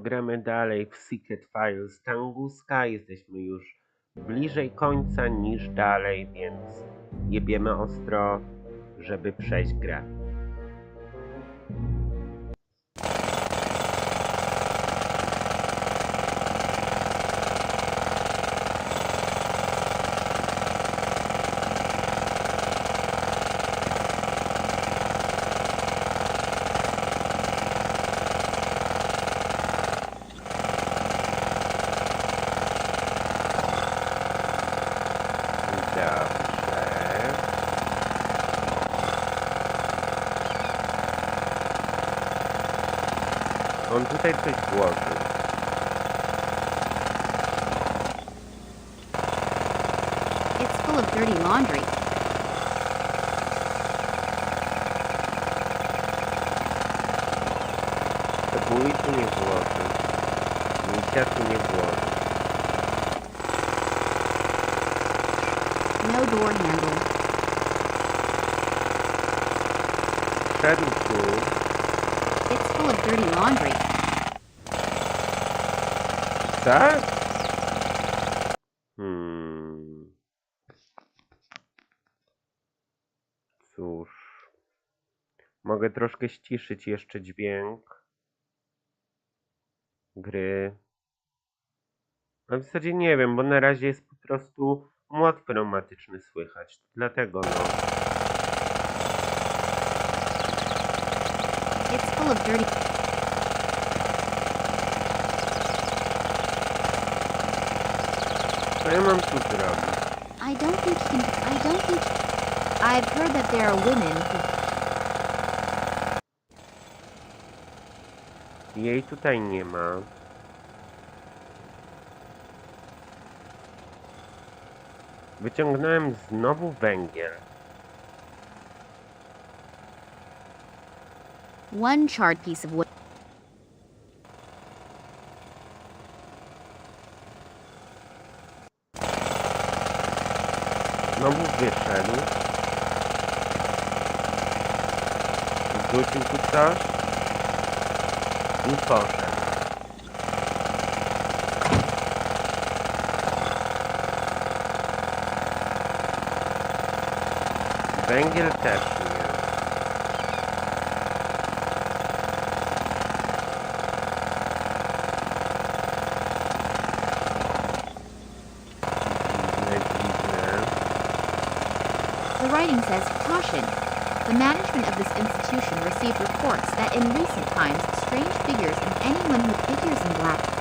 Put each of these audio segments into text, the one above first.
gramy dalej w Secret Files Tunguska. Jesteśmy już bliżej końca niż dalej, więc jebiemy ostro, żeby przejść grę. On tutaj coś włożył. It's full of dirty laundry. Cebuli tu nie włożył. Micia tu nie włożył. No door handle. Wszedł tu. It's full of dirty laundry. Tak? Cóż. Mogę troszkę ściszyć jeszcze dźwięk gry. A w zasadzie nie wiem, bo na razie jest po prostu młot pneumatyczny słychać. Dlatego no. It's full of dirty. Co ja mam tu zrobić? I don't think I've heard that there are women who... Jej tutaj nie ma. Wyciągnąłem znowu węgiel. One charred piece of wood. Znowu wyszedł. Wrzucił tu coś. I poszedł. Węgiel też nie. The writing says, caution. The management of this institution received reports that in recent times strange figures and anyone with figures in black.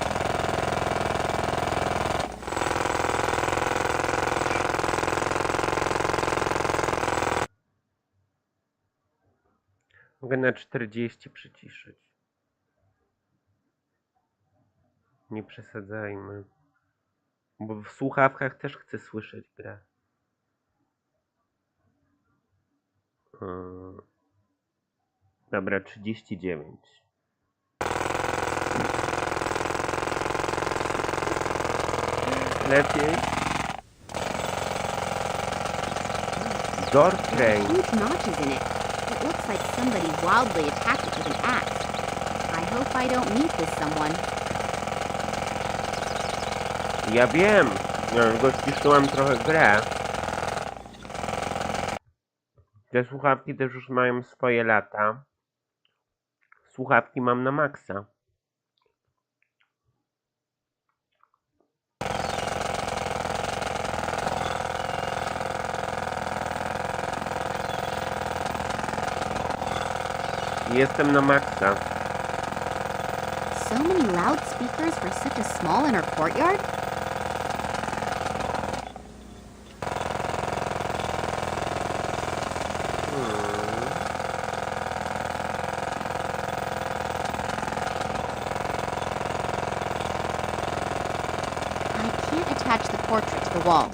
Mogę na 40 przyciszyć. Nie przesadzajmy. Bo w słuchawkach też chcę słyszeć grę. Dobra, 39. Lepiej. Door frame. Huge notches in it. It looks like somebody wildly attacked it with an axe. I hope I don't meet this someone. Ja wiem. Ja go ściszyłem trochę grę. Te słuchawki też już mają swoje lata. Słuchawki mam na maksa. Jestem na maksa. So many loudspeakers for such a small inner courtyard? I can't attach the portrait to the wall.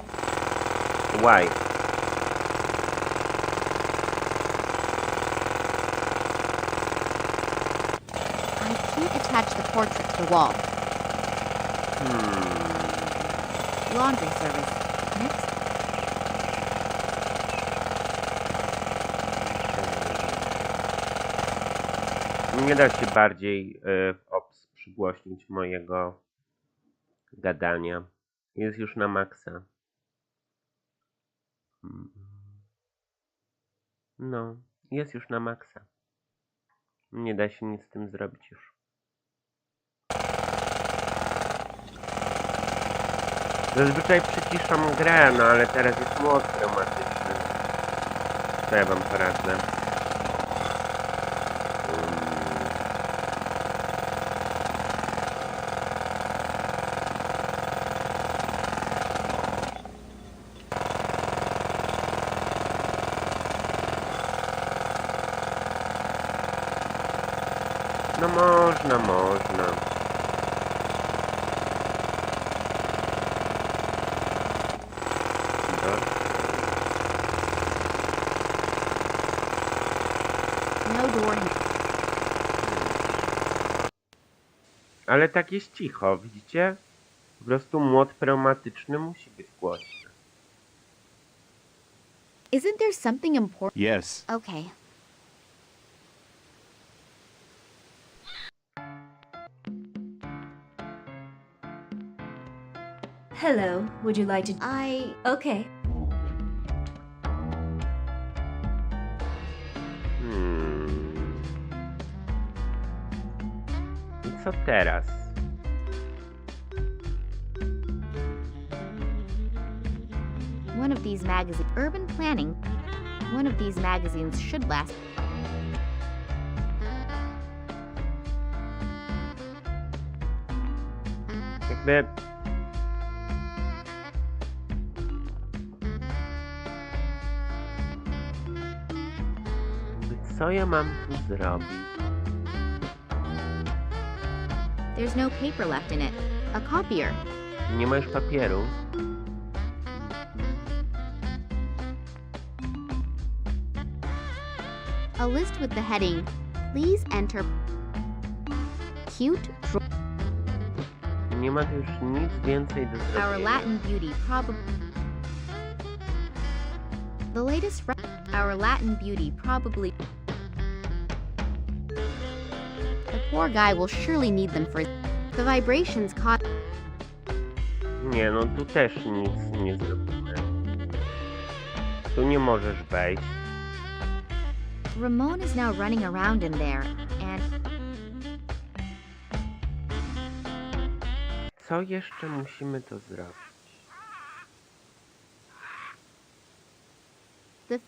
Why? Attach the portrait to the wall. Laundry service. Next. Nie da się bardziej przygłośnić mojego gadania. Jest już na maksa. No, jest już na maksa. Nie da się nic z tym zrobić już. Zazwyczaj przyciszam grę, no ale teraz jest młot traumatyczny. Co ja wam poradzę? No można. No door. Ale tak jest cicho, widzicie? Po prostu młot pneumatyczny musi być głośny. Isn't there something important? Yes. Okay. Hello, would you like to... Okay. I co teraz? One of these magazines, urban planning. One of these magazines should last. Jakby... Co ja mam tu zrobić? There's no paper left in it. A copier. Nie ma już papieru. A list with the heading, please enter cute Nie ma tu już nic więcej do zrobienia. our Latin beauty probably the latest our Latin beauty probably the poor guy will surely need them for the vibrations caught. Nie, no tu też nic nie zrobimy. Tu nie możesz wejść. Ramon is now running around in there and Co jeszcze musimy to zrobić? the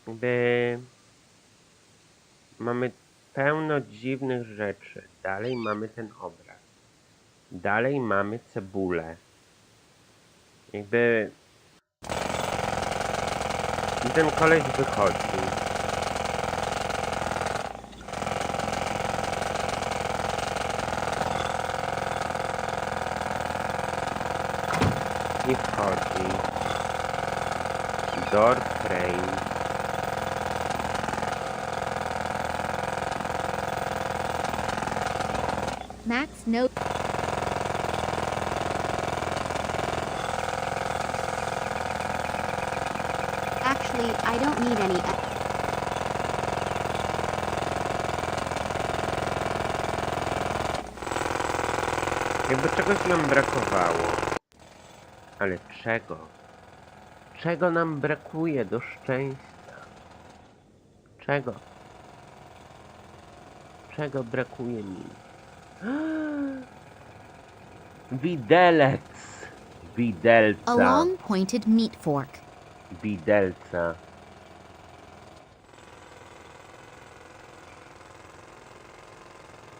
Jakby... Mamy pełno dziwnych rzeczy. Dalej mamy ten obraz. Dalej mamy cebulę. Jakby... I ten koleś wychodzi. I wchodzi. Door frame. Max no Actually, I don't need any Jakby czegoś nam brakowało. Ale czego? Czego nam brakuje do szczęścia? Czego? Czego brakuje mi? Widelec! Widelca! a long pointed meat fork. Widelca.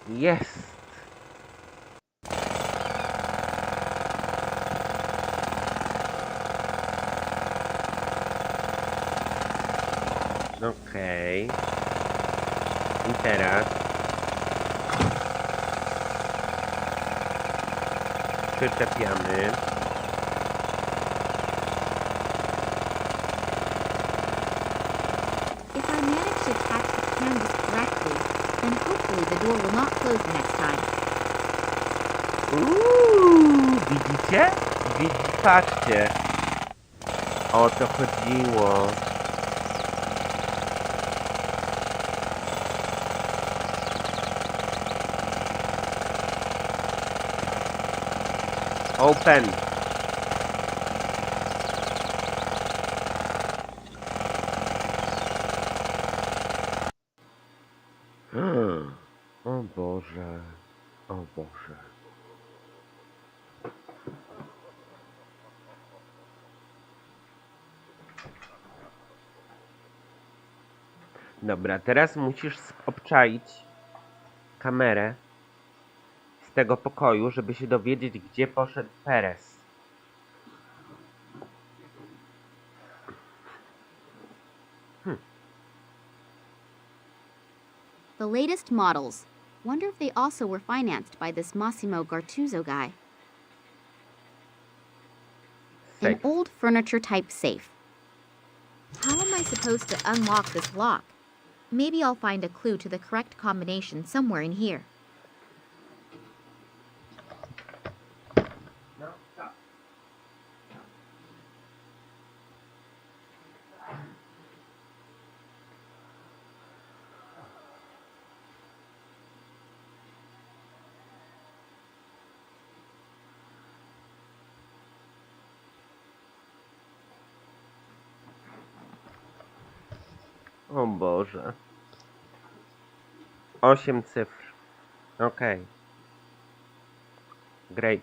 Jest! Okej. I teraz przyczepiamy. If I manage to attach the canvas correctly, then hopefully the door will not close the next time. Widzicie? Patrzcie. O to chodziło. Open. O Boże. O Boże. Dobra, teraz musisz obczaić kamerę z tego pokoju, żeby się dowiedzieć, gdzie poszedł Perez. The latest models. Wonder if they also were financed by this Massimo Gartuzzo guy. An Safe. old furniture type safe. How am I supposed to unlock this lock? Maybe I'll find a clue to the correct combination somewhere in here. No, stop. O Boże. 8 cyfr. Okej. Great.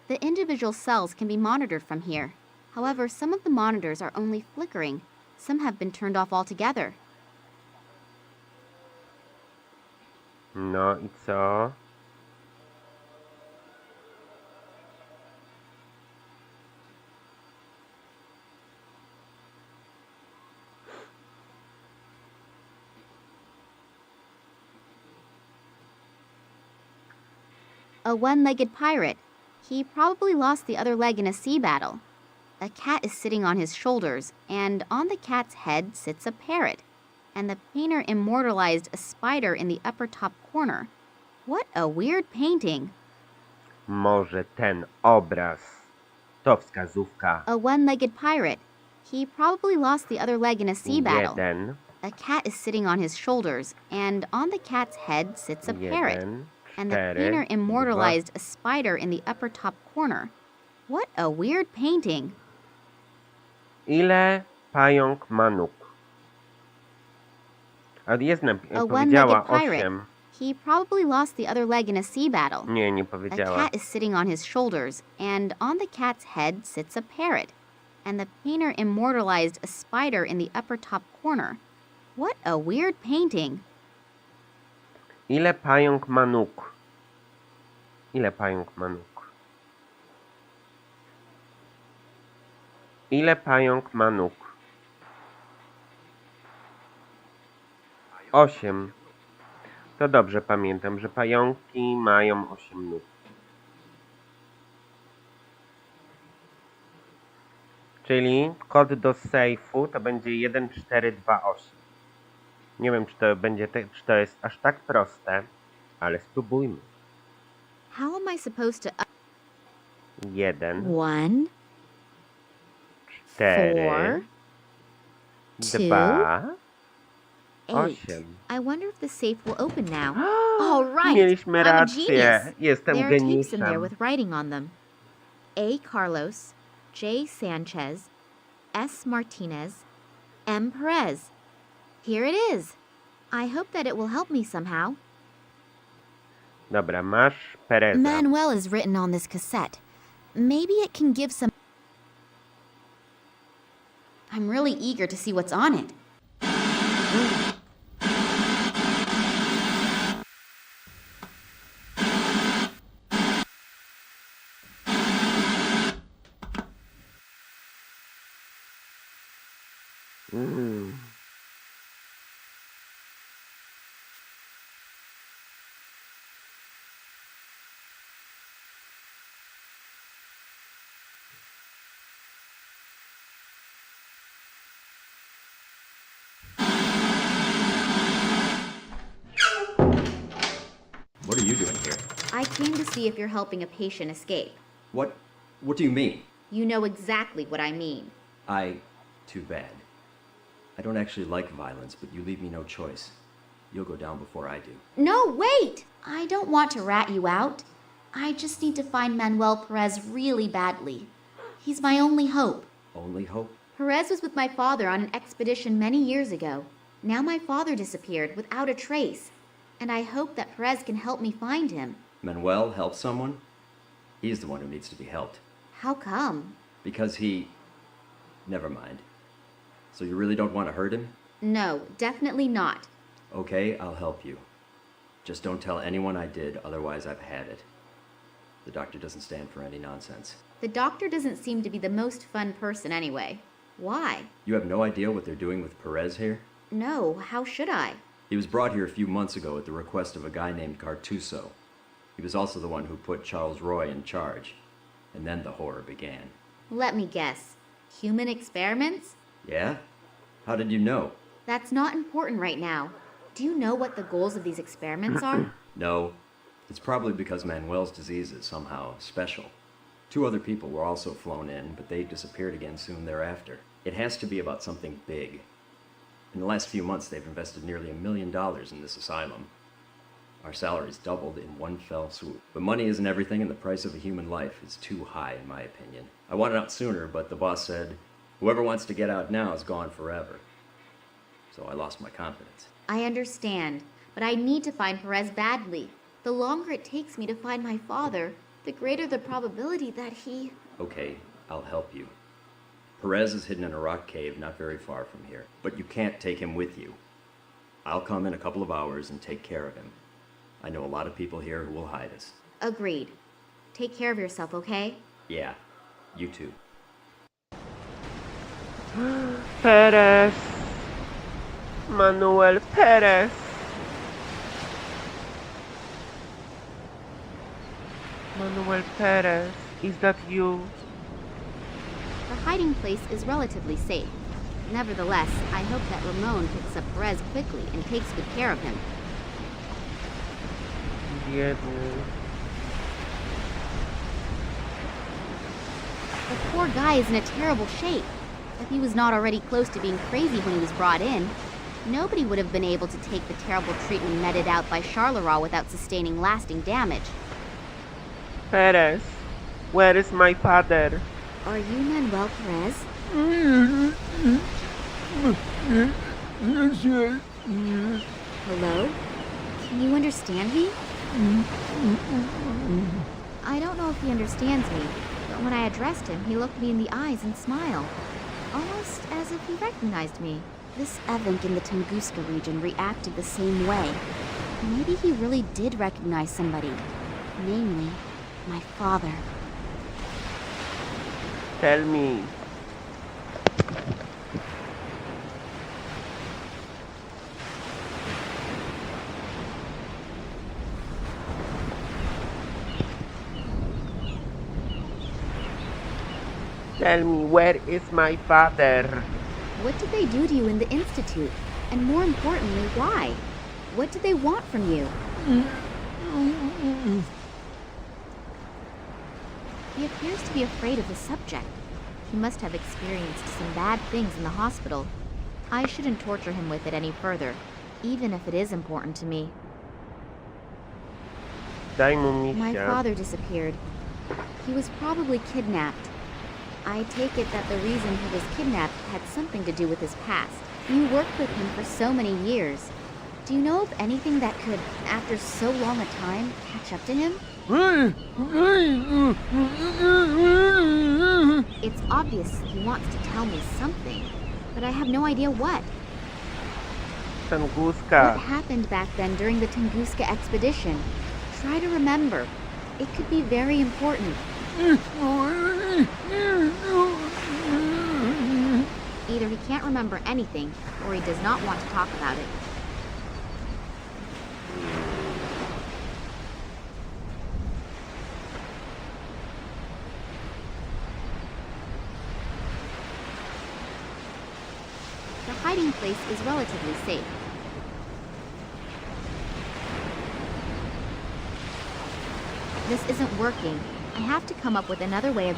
The individual cells can be monitored from here. However, some of the monitors are only flickering. Some have been turned off altogether. No i co? A one-legged pirate. He probably lost the other leg in a sea battle. A cat is sitting on his shoulders, and on the cat's head sits a parrot. And the painter immortalized a spider in the upper top corner. What a weird painting. Może ten obraz to wskazówka. A one-legged pirate. He probably lost the other leg in a sea battle. 1, A cat is sitting on his shoulders, and on the cat's head sits a parrot. 1, And the 4, painter immortalized a spider in the upper top corner. What a weird painting. Ile pająk ma nóg? A jest A powiedziała one-legged pirate. 8. He probably lost the other leg in a sea battle. Nie A powiedziała. cat is sitting on his shoulders, and on the cat's head sits a parrot. And the painter immortalized a spider in the upper top corner. What a weird painting. Ile pająk ma nóg? Ile pająk ma nóg? Ile pająk ma nóg? 8. To dobrze pamiętam, że pająki mają 8 nóg. Czyli kod do sejfu to będzie 1428. Nie wiem, czy to będzie, czy to jest aż tak proste, ale spróbujmy. How am I supposed to... 1, 1, 4, 2, 2, 8. 8. I wonder if the safe will open now. All right. Mieliśmy I'm a rację. genius. Jestem There are tapes in there geniuszem. with writing on them. A. Carlos, J. Sanchez, S. Martinez, M. Perez. Here it is. I hope that it will help me somehow. Dobra, masz Pereza. Manuel is written on this cassette. Maybe it can give some... I'm really eager to see what's on it. What are you doing here? I came to see if you're helping a patient escape. What do you mean? You know exactly what I mean. I Too bad. I don't actually like violence, but you leave me no choice. You'll go down before I do. No, wait! I don't want to rat you out. I just need to find Manuel Perez really badly. He's my only hope. Only hope? Perez was with my father on an expedition many years ago. Now my father disappeared without a trace, and I hope that Perez can help me find him. Manuel help someone? He's the one who needs to be helped. How come? Because he... Never mind. So you really don't want to hurt him? No, definitely not. Okay, I'll help you. Just don't tell anyone I did, otherwise I've had it. The doctor doesn't stand for any nonsense. The doctor doesn't seem to be the most fun person anyway. Why? You have no idea what they're doing with Perez here? No, how should I? He was brought here a few months ago at the request of a guy named Cartuso. He was also the one who put Charles Roy in charge. And then the horror began. Let me guess. Human experiments? Yeah? How did you know? That's not important right now. Do you know what the goals of these experiments are? No. It's probably because Manuel's disease is somehow special. 2 other people were also flown in, but they disappeared again soon thereafter. It has to be about something big. In the last few months, they've invested nearly $1 million in this asylum. Our salaries doubled in one fell swoop. But money isn't everything, and the price of a human life is too high, in my opinion. I wanted out sooner, but the boss said, whoever wants to get out now is gone forever. So I lost my confidence. I understand, but I need to find Perez badly. The longer it takes me to find my father, the greater the probability that he... Okay, I'll help you. Perez is hidden in a rock cave not very far from here, but you can't take him with you. I'll come in a couple of hours and take care of him. I know a lot of people here who will hide us. Agreed. Take care of yourself, okay? Yeah, you too. Perez. Manuel Perez. Manuel Perez, is that you? The hiding place is relatively safe. Nevertheless, I hope that Ramon picks up Perez quickly and takes good care of him. Biedny. The poor guy is in a terrible shape. If he was not already close to being crazy when he was brought in, nobody would have been able to take the terrible treatment meted out by Charleroi without sustaining lasting damage. Perez, where is my father? Are you Manuel Perez? Hello? Can you understand me? I don't know if he understands me, but when I addressed him, he looked me in the eyes and smiled, almost as if he recognized me. This Evank in the Tunguska region reacted the same way. Maybe he really did recognize somebody, namely, my father. Tell me. Tell me, where is my father? What did they do to you in the Institute? And more importantly, why? What did they want from you? He appears to be afraid of the subject. He must have experienced some bad things in the hospital. I shouldn't torture him with it any further, even if it is important to me. Daj mu My misia. father disappeared. He was probably kidnapped. I take it that the reason he was kidnapped had something to do with his past. You worked with him for so many years. Do you know of anything that could, after so long a time, catch up to him? It's obvious he wants to tell me something, but I have no idea what. What Tunguska. happened back then during the Tunguska expedition? Try to remember. It could be very important. Either he can't remember anything, or he does not want to talk about it. The hiding place is relatively safe. This isn't working. I have to come up with another way of...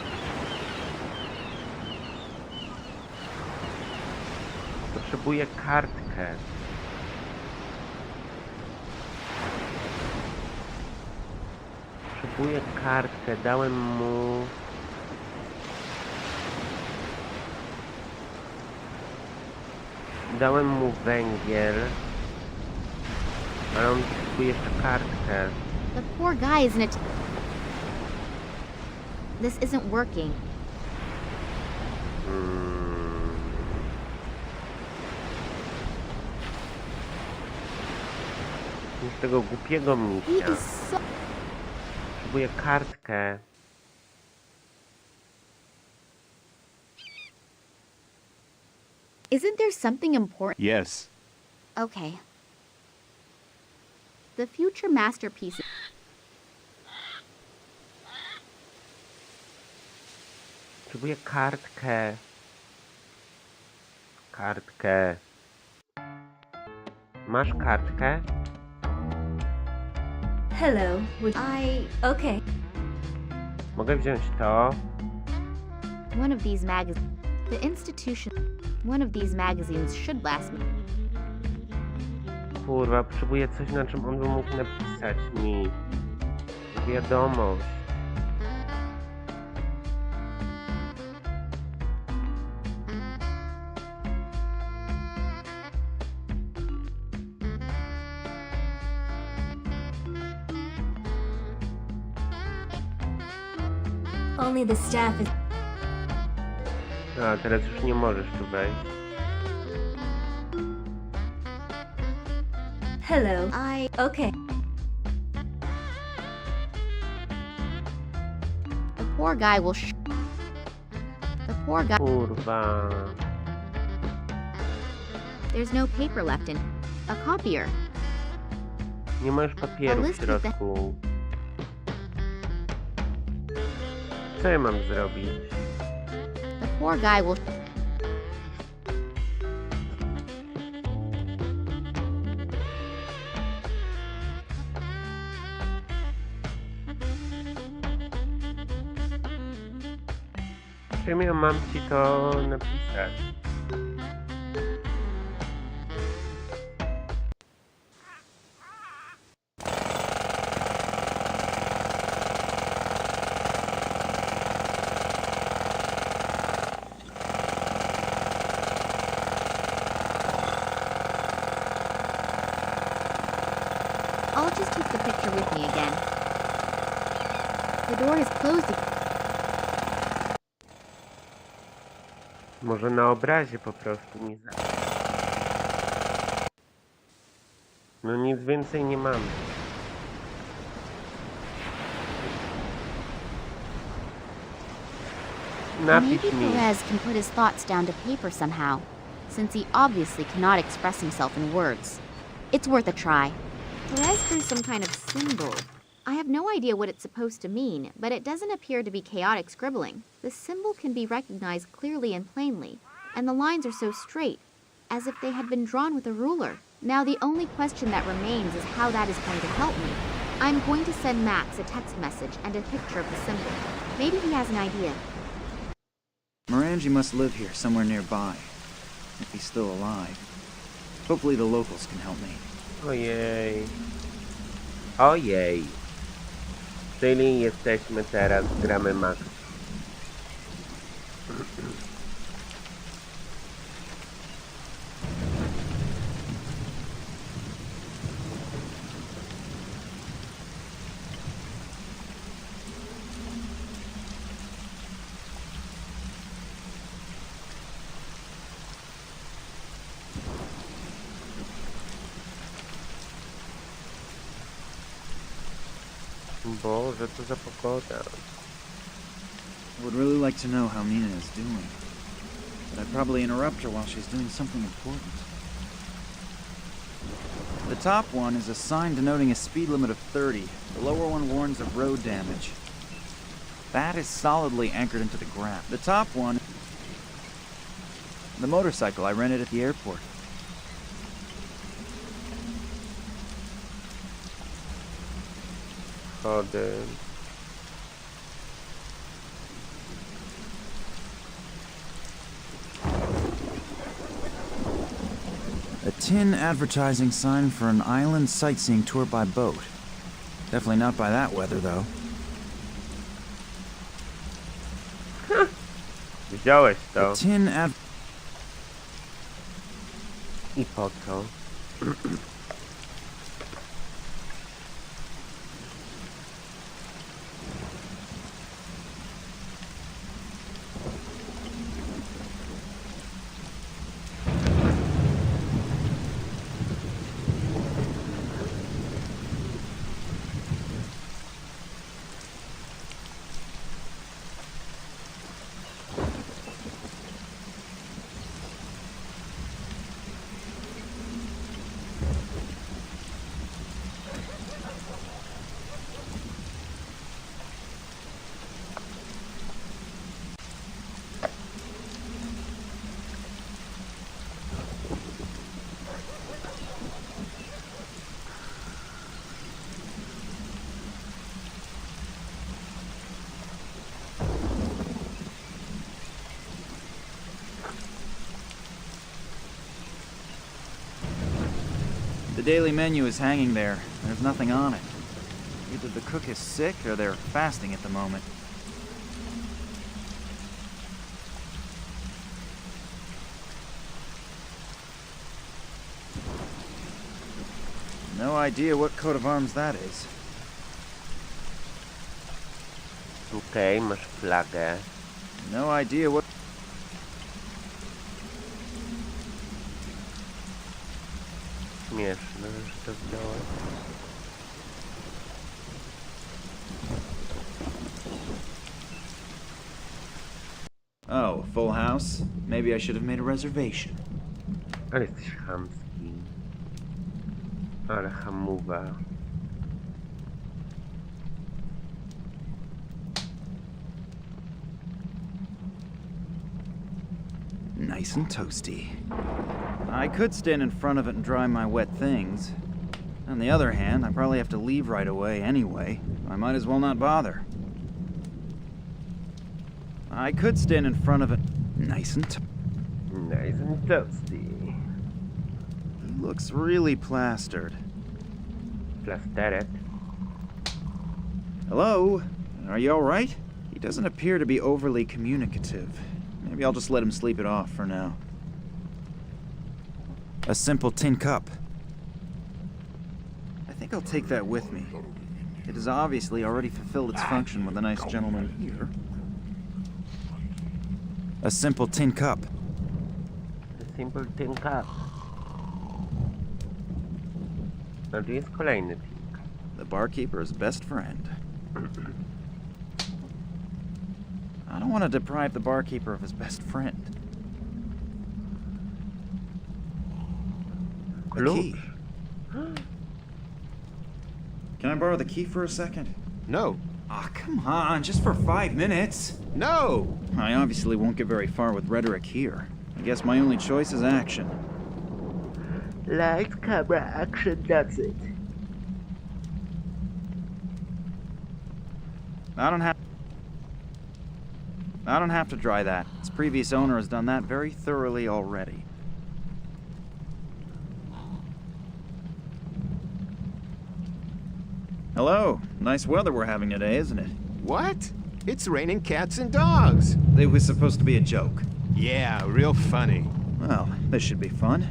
Potrzebuję kartkę. Potrzebuję kartkę. Dałem mu... Dałem mu węgiel. Ale on potrzebuje jeszcze kartkę. The poor guy is in a... This isn't working. Już tego głupiego He misia. is so... Potrzebuję kartkę. Isn't there something important? Yes. Okay. The future masterpiece... Potrzebuję kartkę. Kartkę. Masz kartkę? Hello. Okay. Mogę wziąć to. One of these magazines should last me. Kurwa, potrzebuję coś, na czym on by mógł napisać mi wiadomość. Only the staff is... A, teraz już nie możesz tu wejść. Hello. Okay. The poor guy will The poor guy... Kurwa. There's no paper left in... A copier. Nie ma już papieru w list with the- środku. Co ja mam zrobić? The poor guy will... Czym ja mam ci to napisać? I'll just take the picture with me again. The door is closed. Może na obrazie po prostu mi za... No nic więcej nie mamy. Napisz Maybe mi. Perez can put his thoughts down to paper somehow, since he obviously cannot express himself in words. It's worth a try. Perez drew some kind of symbol. I have no idea what it's supposed to mean, but it doesn't appear to be chaotic scribbling. The symbol can be recognized clearly and plainly, and the lines are so straight, as if they had been drawn with a ruler. Now the only question that remains is how that is going to help me. I'm going to send Max a text message and a picture of the symbol. Maybe he has an idea. Morangi must live here somewhere nearby, if he's still alive. Hopefully the locals can help me. Ojej. Ojej. Czyli jesteśmy teraz, gramy Max. Boże, co za pogoda. I would really like to know how Nina is doing, but I'd probably interrupt her while she's doing something important. The top one is a sign denoting a speed limit of 30. The lower one warns of road damage. That is solidly anchored into the ground. The top one... The motorcycle I rented at the airport. Chody. tin advertising sign for an island sightseeing tour by boat. Definitely not by that weather, though. Widziałeś to. Tin ad... I po co? The daily menu is hanging there. There's nothing on it. Either the cook is sick or they're fasting at the moment. No idea what coat of arms that is. Okej, masz flagę. No idea what... Śmieszne, że to wziąłem. Oh, full house? Maybe I should have made a reservation. Ale jesteś chamski. Ale hamuwa. Nice and toasty. I could stand in front of it and dry my wet things. On the other hand, I probably have to leave right away anyway. I might as well not bother. I could stand in front of it nice and toasty. He looks really plastered. Plasterek. Hello? Are you alright? He doesn't appear to be overly communicative. Maybe I'll just let him sleep it off for now. A simple tin cup. I think I'll take that with me. It has obviously already fulfilled its function with a nice gentleman here. A simple tin cup. A simple tin cup. No, tu jest kolejny tin cup. The barkeeper's best friend. I don't want to deprive the barkeeper of his best friend. A key. Can I borrow the key for a second? No. Ah, come on, just for 5 minutes. No! I obviously won't get very far with rhetoric here. I guess my only choice is action. Lights, camera, action, that's it. I don't have to dry that. Its previous owner has done that very thoroughly already. Hello. Nice weather we're having today, isn't it? What? It's raining cats and dogs. It was supposed to be a joke. Yeah, real funny. Well, this should be fun.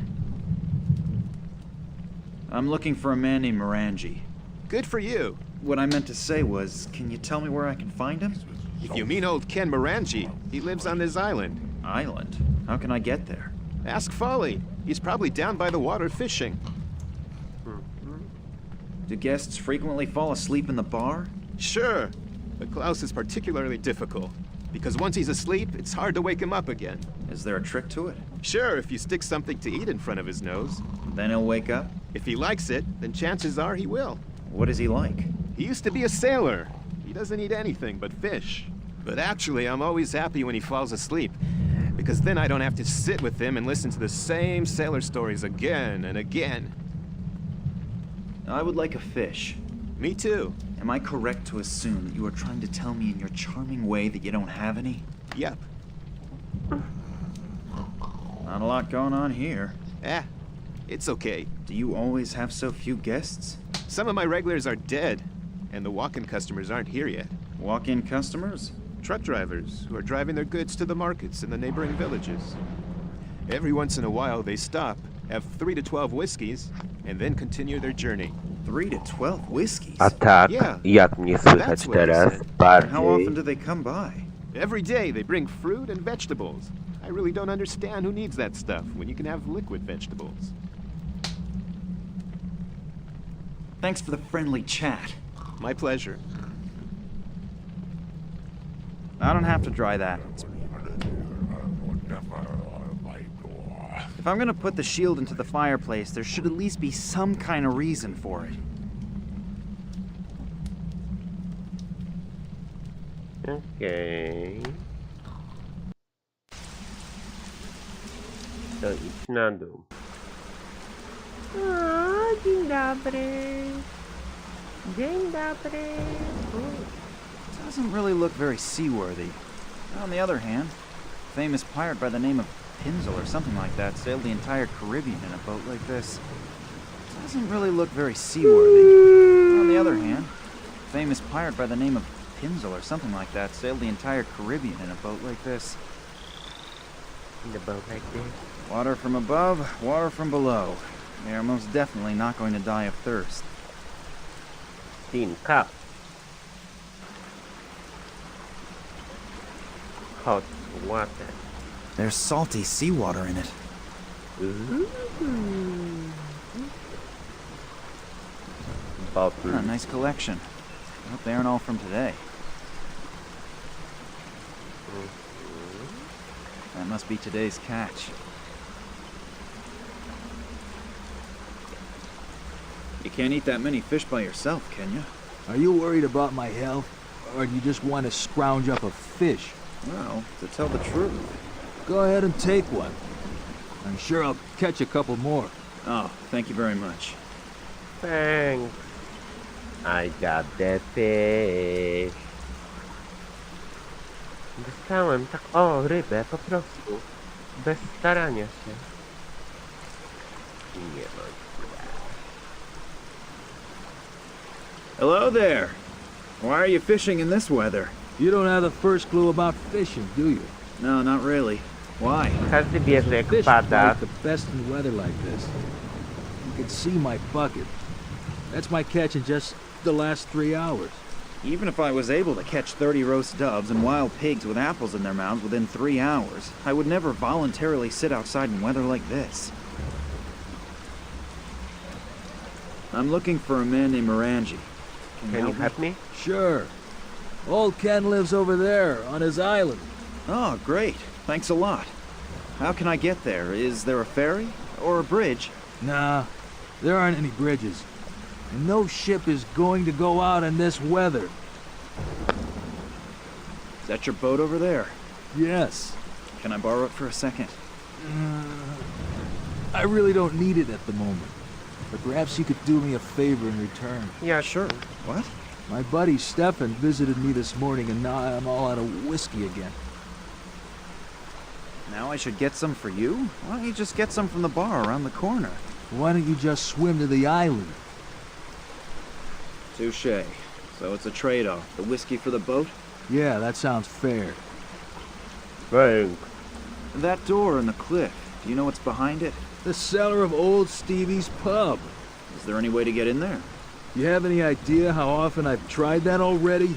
I'm looking for a man named Morangi. Good for you. What I meant to say was, can you tell me where I can find him? If you mean old Ken Morangi, he lives on this island. Island? How can I get there? Ask Folly. He's probably down by the water fishing. Do guests frequently fall asleep in the bar? Sure, but Klaus is particularly difficult. Because once he's asleep, it's hard to wake him up again. Is there a trick to it? Sure, if you stick something to eat in front of his nose. Then he'll wake up? If he likes it, then chances are he will. What is he like? He used to be a sailor. He doesn't eat anything but fish. But actually, I'm always happy when he falls asleep. Because then I don't have to sit with him and listen to the same sailor stories again and again. I would like a fish. Me too. Am I correct to assume that you are trying to tell me in your charming way that you don't have any? Yep. Not a lot going on here. Eh, It's okay. Do you always have so few guests? Some of my regulars are dead, and the walk-in customers aren't here yet. Walk-in customers? Truck drivers who are driving their goods to the markets in the neighboring villages. Every once in a while, they stop, have 3 to 12 whiskeys, and then continue their journey. 3 to 12 whiskeys? A tak, Yeah. jak mnie słychać That's what I teraz, said. How often bardziej. do they come by? Every day, they bring fruit and vegetables. I really don't understand who needs that stuff when you can have liquid vegetables. Thanks for the friendly chat. My pleasure. I don't have to dry that. If I'm gonna put the shield into the fireplace, there should at least be some kind of reason for it. Okej. To idź na dół. O, dzień dobry. Dzień dobry. Doesn't really look very seaworthy. On the other hand, a famous pirate by the name of Pinzel or something like that sailed the entire Caribbean in a boat like this. Doesn't really look very seaworthy. On the other hand, a famous pirate by the name of Pinzel or something like that sailed the entire Caribbean in a boat like this. In a boat like this. Water from above, water from below. They are most definitely not going to die of thirst. Tin cup. Hot water. There's salty seawater in it. Bottle. Ah, nice collection. I hope they aren't all from today. That must be today's catch. You can't eat that many fish by yourself, can you? Are you worried about my health? Or do you just want to scrounge up a fish? Well, to tell the truth. Go ahead and take one. I'm sure I'll catch a couple more. Oh, thank you very much. Thanks. I got the fish. Dostałem tak, rybę po prostu. Bez starania się. Nie ma. Hello there. Why are you fishing in this weather? You don't have the first clue about fishing, do you? No, not really. Why? Każdy wie, że jak Fish pada, like the best in weather like this. You can see my bucket. That's my catch in just the last 3 hours. Even if I was able to catch 30 roast doves and wild pigs with apples in their mouths within 3 hours, I would never voluntarily sit outside in weather like this. I'm looking for a man named Morangi. can you help me? Sure. Old Ken lives over there, on his island. Oh, great. Thanks a lot. How can I get there? Is there a ferry? Or a bridge? Nah, there aren't any bridges. And no ship is going to go out in this weather. Is that your boat over there? Yes. Can I borrow it for a second? I really don't need it at the moment. But perhaps you could do me a favor in return. Yeah, Sure. What? My buddy Stefan visited me this morning and now I'm all out of whiskey again. Now I should get some for you? Why don't you just get some from the bar around the corner? Why don't you just swim to the island? Touché. So it's a trade-off. The whiskey for the boat? Yeah, that sounds fair. Thanks. That door in the cliff. Do you know what's behind it? The cellar of old Stevie's pub. Is there any way to get in there? You have any idea how often I've tried that already?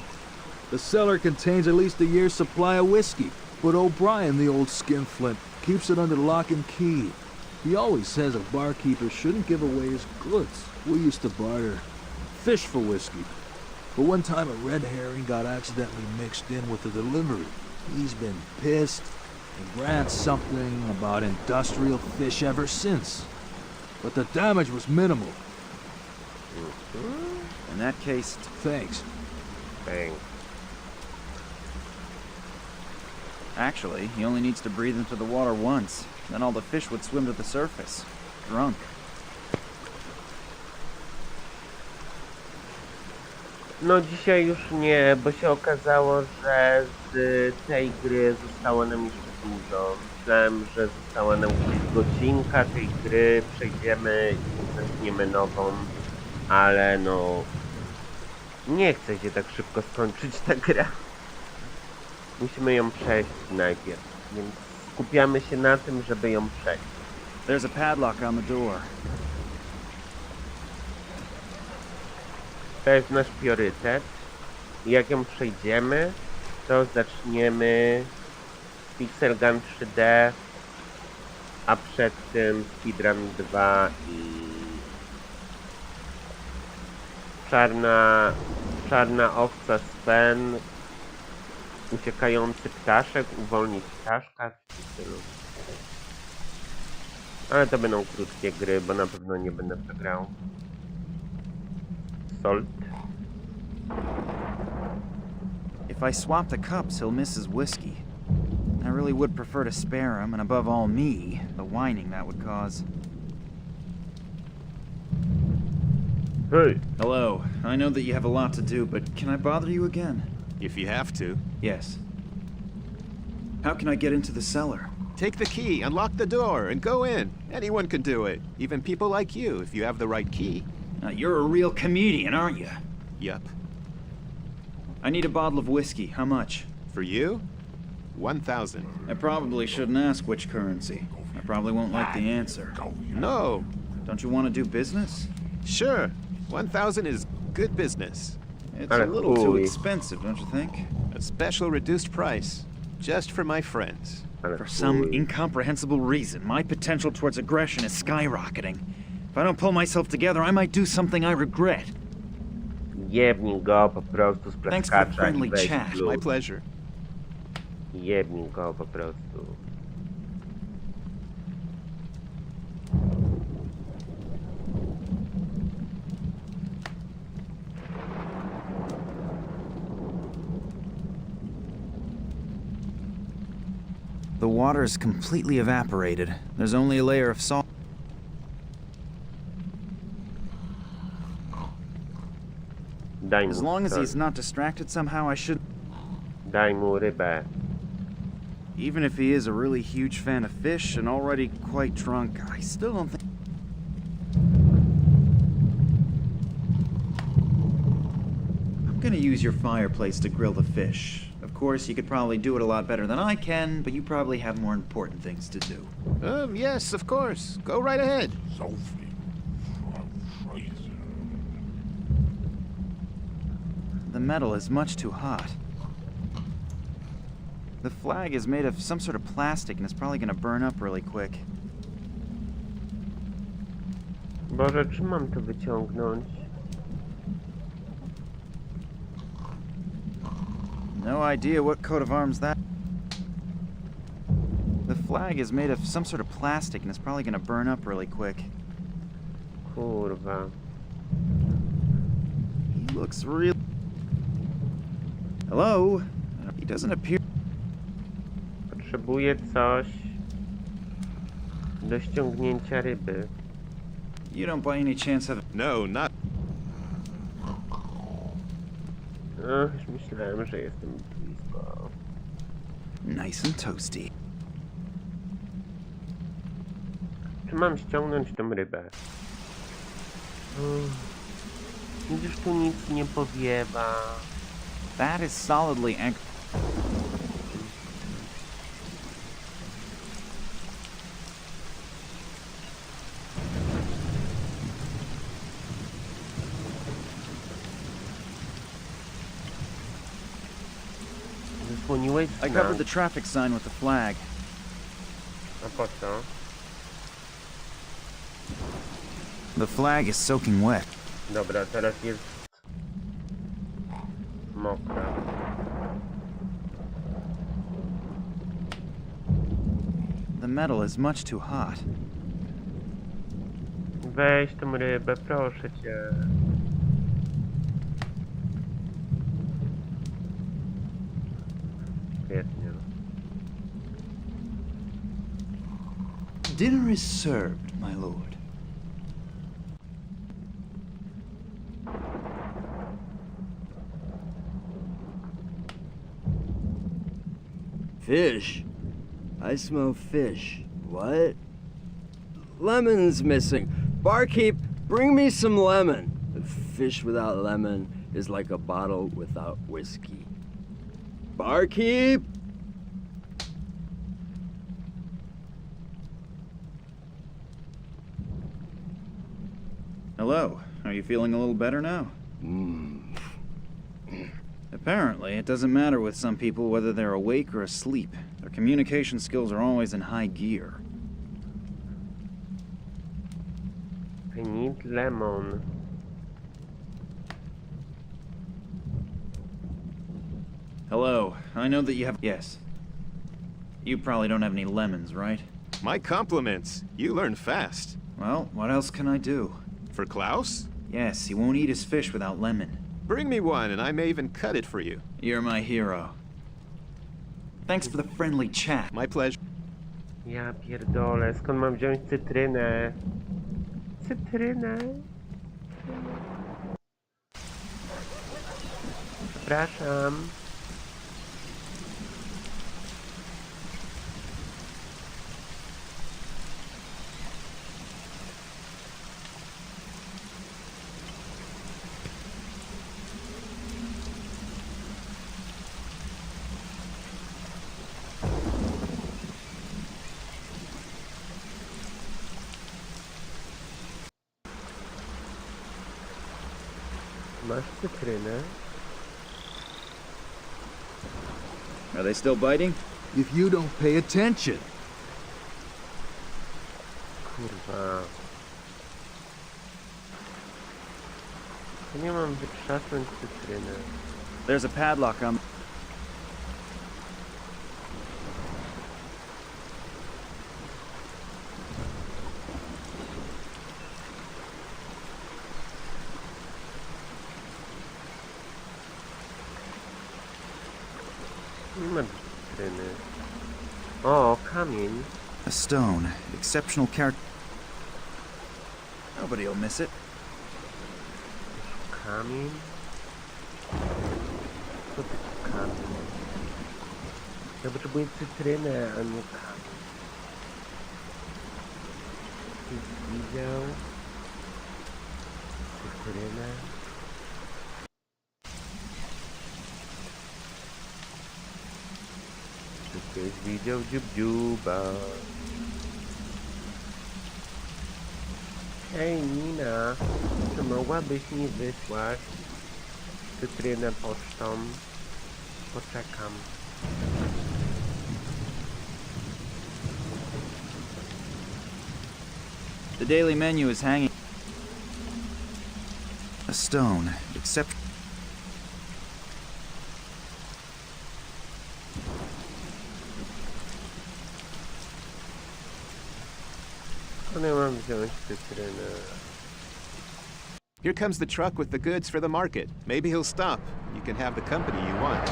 The cellar contains at least a year's supply of whiskey, but O'Brien, the old skinflint, keeps it under lock and key. He always says a barkeeper shouldn't give away his goods. We used to barter fish for whiskey, but one time a red herring got accidentally mixed in with the delivery. He's been pissed and rants something about industrial fish ever since. But the damage was minimal. In that case, Thanks. Thanks. actually, he only needs to breathe into the water once. Then all the fish would swim to the surface. Drunk. No dzisiaj już nie, bo się okazało, że z tej gry zostało nam jeszcze dużo. Myślałem, że została nam godzinka tej gry, przejdziemy i zaczniemy nową, ale no... Nie chce się tak szybko skończyć ta gra. Musimy ją przejść najpierw, więc skupiamy się na tym, żeby ją przejść. There's a padlock on the door. To jest nasz priorytet. I jak ją przejdziemy, to zaczniemy Pixel Gun 3D, a przed tym Speedrun 2 i czarna owca Sven, uciekający ptaszek, uwolnić ptaszka w stylu. Ale to będą krótkie gry, bo na pewno nie będę w to grał. Salt. If I swap the cups, he'll miss his whiskey. I really would prefer to spare him, and above all me, the whining that would cause. Hey! Hello. I know that you have a lot to do, but can I bother you again? If you have to. Yes. How can I get into the cellar? Take the key, unlock the door, and go in. Anyone can do it. Even people like you, if you have the right key. Now, you're a real comedian, aren't you? Yup. I need a bottle of whiskey. How much? For you? 1,000. I probably shouldn't ask which currency. I probably won't like the answer. No. Don't you want to do business? Sure. 1,000 is good business. It's a little too Oj. expensive, don't you think? A special reduced price. Just for my friends. Ale For some chuj. incomprehensible reason, my potential towards aggression is skyrocketing. If I don't pull myself together, I might do something I regret. Jebnij go po prostu z Thanks for the plaskacza friendly i weź chat. My glut. pleasure. Jebnij go po prostu. The water's completely evaporated. There's only a layer of salt. Daj mu As long as sol. he's not distracted somehow, I should... Daj mu rybę. Even if he is a really huge fan of fish and already quite drunk, I still don't think... I'm gonna use your fireplace to grill the fish. Of course, you could probably do it a lot better than I can, but you probably have more important things to do. Yes, of course. Go right ahead. The metal is much too hot. The flag is made of some sort of plastic and it's probably gonna burn up really quick. Boże, czy mam to wyciągnąć? No idea what coat of arms that... The flag is made of some sort of plastic and it's probably gonna burn up really quick. Kurwa. He looks real... Hello? He doesn't appear... Potrzebuję coś do ściągnięcia ryby. You don't by any chance have... No, not. Ach, już myślałem, że jestem blisko. Nice and toasty. Czy mam ściągnąć tą rybę? Widzisz, tu nic nie powiewa. That is solidly anchored. Zasłoniłeś I dna. covered the traffic sign with the flag. A po co? The flag is soaking wet. Dobra, teraz jest mokra. The metal is much too hot. Weź tą rybę, proszę cię. Świetnie. Dinner is served, my lord. Fish? I smell fish. What? Lemon's missing. Barkeep, bring me some lemon. Fish without lemon is like a bottle without whiskey. Barkeep? Hello. Are you feeling a little better now? Apparently, it doesn't matter with some people whether they're awake or asleep. Their communication skills are always in high gear. I need lemon. Hello. I know that you have... Yes. You probably don't have any lemons, right? My compliments. You learn fast. Well, what else can I do? For Klaus? Yes, he won't eat his fish without lemon. Bring me one, and I may even cut it for you. You're my hero. Thanks for the friendly chat. My pleasure. Ja pierdolę, skąd mam wziąć cytrynę? Cytrynę? Przepraszam. Masz cytrynę? Are they still biting? If you don't pay attention. Kurwa. Ja nie mam wytrzasnąć cytryny. There's a padlock on... Nie ma cytryny. O, kamień. A stone. Exceptional character. Nobody'll miss it. Kamień? Co to jest kamień? Ja potrzebuję cytrynę, a nie kamień. Ktoś widział cytrynę? Czy ktoś widział dziób-dziuba? Hej Nina, czy mogłabyś mi wysłać cytrynę pocztą? Poczekam. The daily menu is hanging. A stone. Except... Skąd ja mam wziąć cytrynę? Here comes the truck with the goods for the market. Maybe he'll stop. You can have the company you want.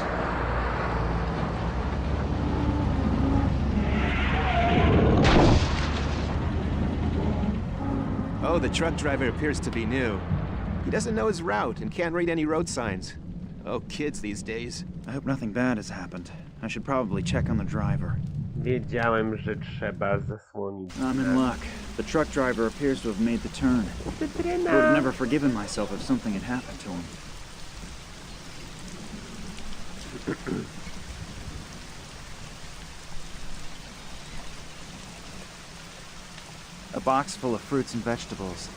Oh, the truck driver appears to be new. He doesn't know his route and can't read any road signs. Oh, kids these days. I hope nothing bad has happened. I should probably check on the driver. Wiedziałem, że trzeba zasłonić. I'm in luck. The truck driver appears to have made the turn. I would have never forgiven myself if something had happened to him. A box full of fruits and vegetables.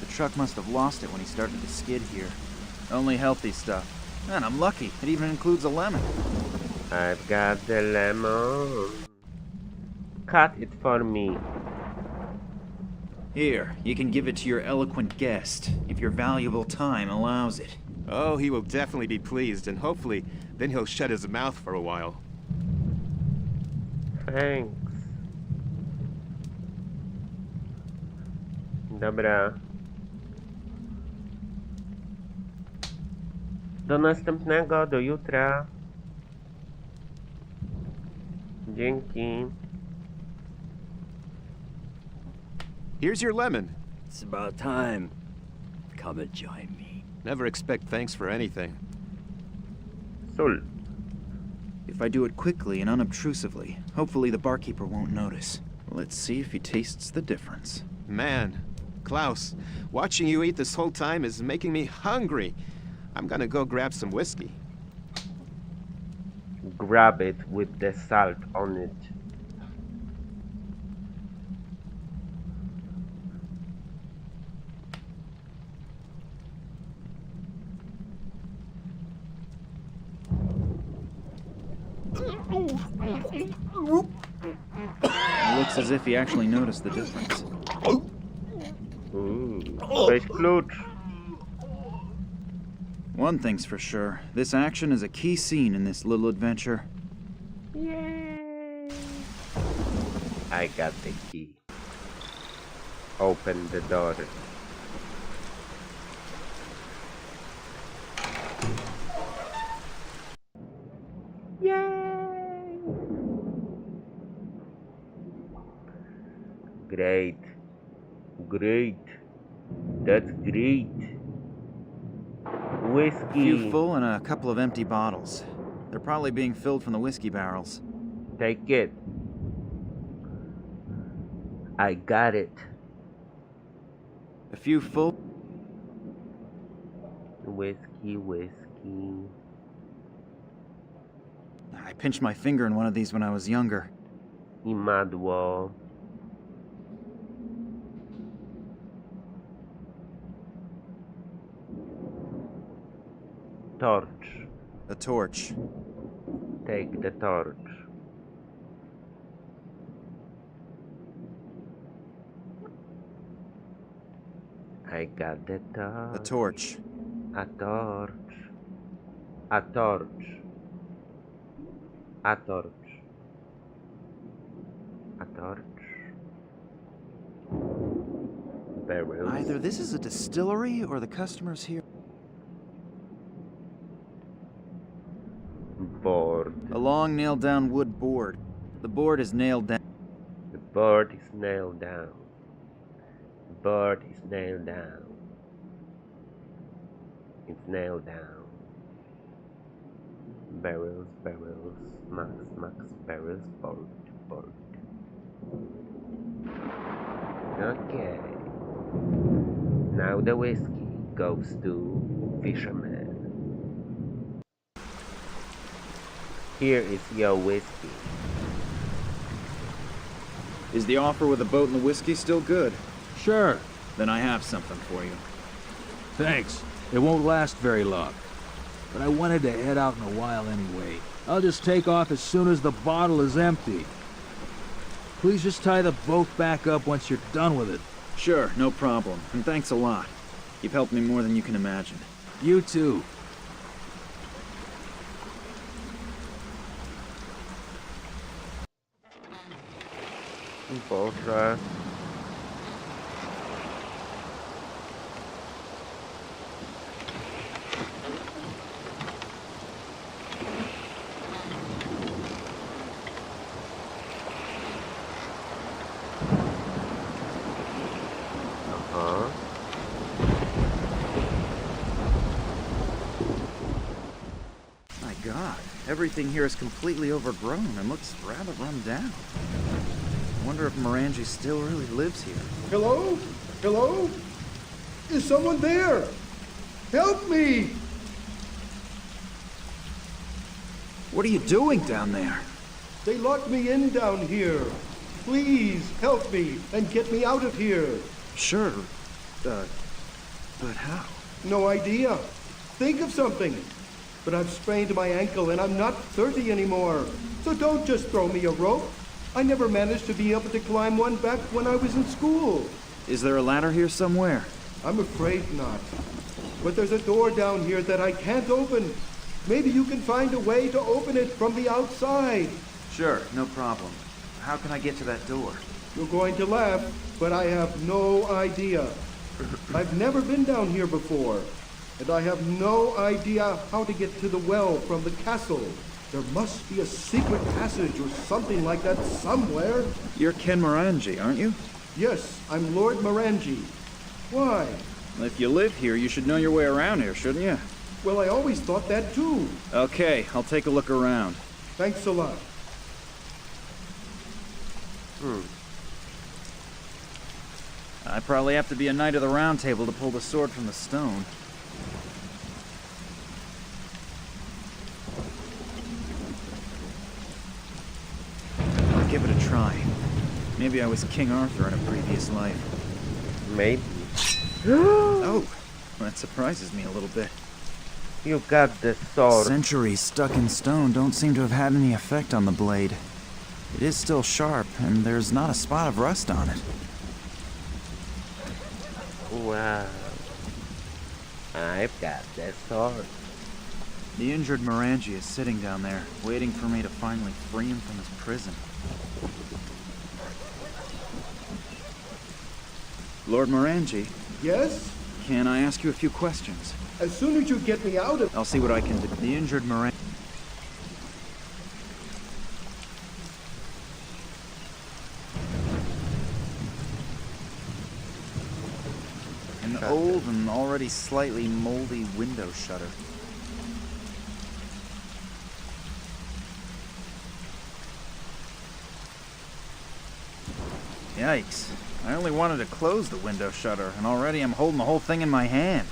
The truck must have lost it when he started to skid here. Only healthy stuff. And I'm lucky. It even includes a lemon. I've got the lemon. Cut it for me. Here, you can give it to your eloquent guest, if your valuable time allows it. Oh, he will definitely be pleased, and hopefully, then he'll shut his mouth for a while. Thanks. Dobra. Do następnego, do jutra. Dzięki. Here's your lemon. It's about time. Come and join me. Never expect thanks for anything. Sól. If I do it quickly and unobtrusively, hopefully the barkeeper won't notice. Let's see if he tastes the difference. Man, Klaus, watching you eat this whole time is making me hungry. I'm gonna go grab some whiskey. Grab it with the salt on it. It looks as if he actually noticed the difference. Weź klucz. One thing's for sure, this action is a key scene in this little adventure. Yay! I got the key. Open the door. Yay! Great. Great. That's great. A Whiskey. few full and a couple of empty bottles. They're probably being filled from the whiskey barrels. Take it. I got it. A few full... Whiskey, whiskey. I pinched my finger in one of these when I was younger. Imadło. Torch. A torch. Take the torch. I got the torch. A torch. A torch. A torch. A torch. A torch. Barrels. Either this is a distillery or the customers here. Board. A long nailed down wood board. The board is nailed down. The board is nailed down. The board is nailed down. It's nailed down. Barrels, barrels, max, max, barrels, board, board. Okay. Now the whiskey goes to fisherman. Here is your whiskey. Is the offer with the boat and the whiskey still good? Sure. Then I have something for you. Thanks. It won't last very long. But I wanted to head out in a while anyway. I'll just take off as soon as the bottle is empty. Please just tie the boat back up once you're done with it. Sure, no problem. And thanks a lot. You've helped me more than you can imagine. You too. Boże. Aha. My God, everything here is completely overgrown and looks rather run down. I wonder if Morangi still really lives here. Hello? Hello? Is someone there? Help me! What are you doing down there? They locked me in down here. Please help me and get me out of here. Sure. But how? No idea. Think of something. But I've sprained my ankle and I'm not 30 anymore. So don't just throw me a rope. I never managed to be able to climb one back when I was in school. Is there a ladder here somewhere? I'm afraid not. But there's a door down here that I can't open. Maybe you can find a way to open it from the outside. Sure, no problem. How can I get to that door? You're going to laugh, but I have no idea. I've never been down here before, and I have no idea how to get to the well from the castle. There must be a secret passage or something like that somewhere. You're Ken Morangi, aren't you? Yes, I'm Lord Morangi. Why? If you live here, you should know your way around here, shouldn't you? Well, I always thought that too. Okay, I'll take a look around. Thanks a lot. I probably have to be a knight of the round table to pull the sword from the stone. I'll give it a try. Maybe I was King Arthur in a previous life. Maybe. Oh, that surprises me a little bit. You got the sword. Centuries stuck in stone don't seem to have had any effect on the blade. It is still sharp, and there's not a spot of rust on it. Wow. I've got the sword. The injured Morangi is sitting down there, waiting for me to finally free him from his prison. Lord Morangi, Yes? can I ask you a few questions? As soon as you get me out of... I'll see what I can do. The injured Morangi... An old and already slightly moldy window shutter. Yikes. I only wanted to close the window shutter, and already I'm holding the whole thing in my hand.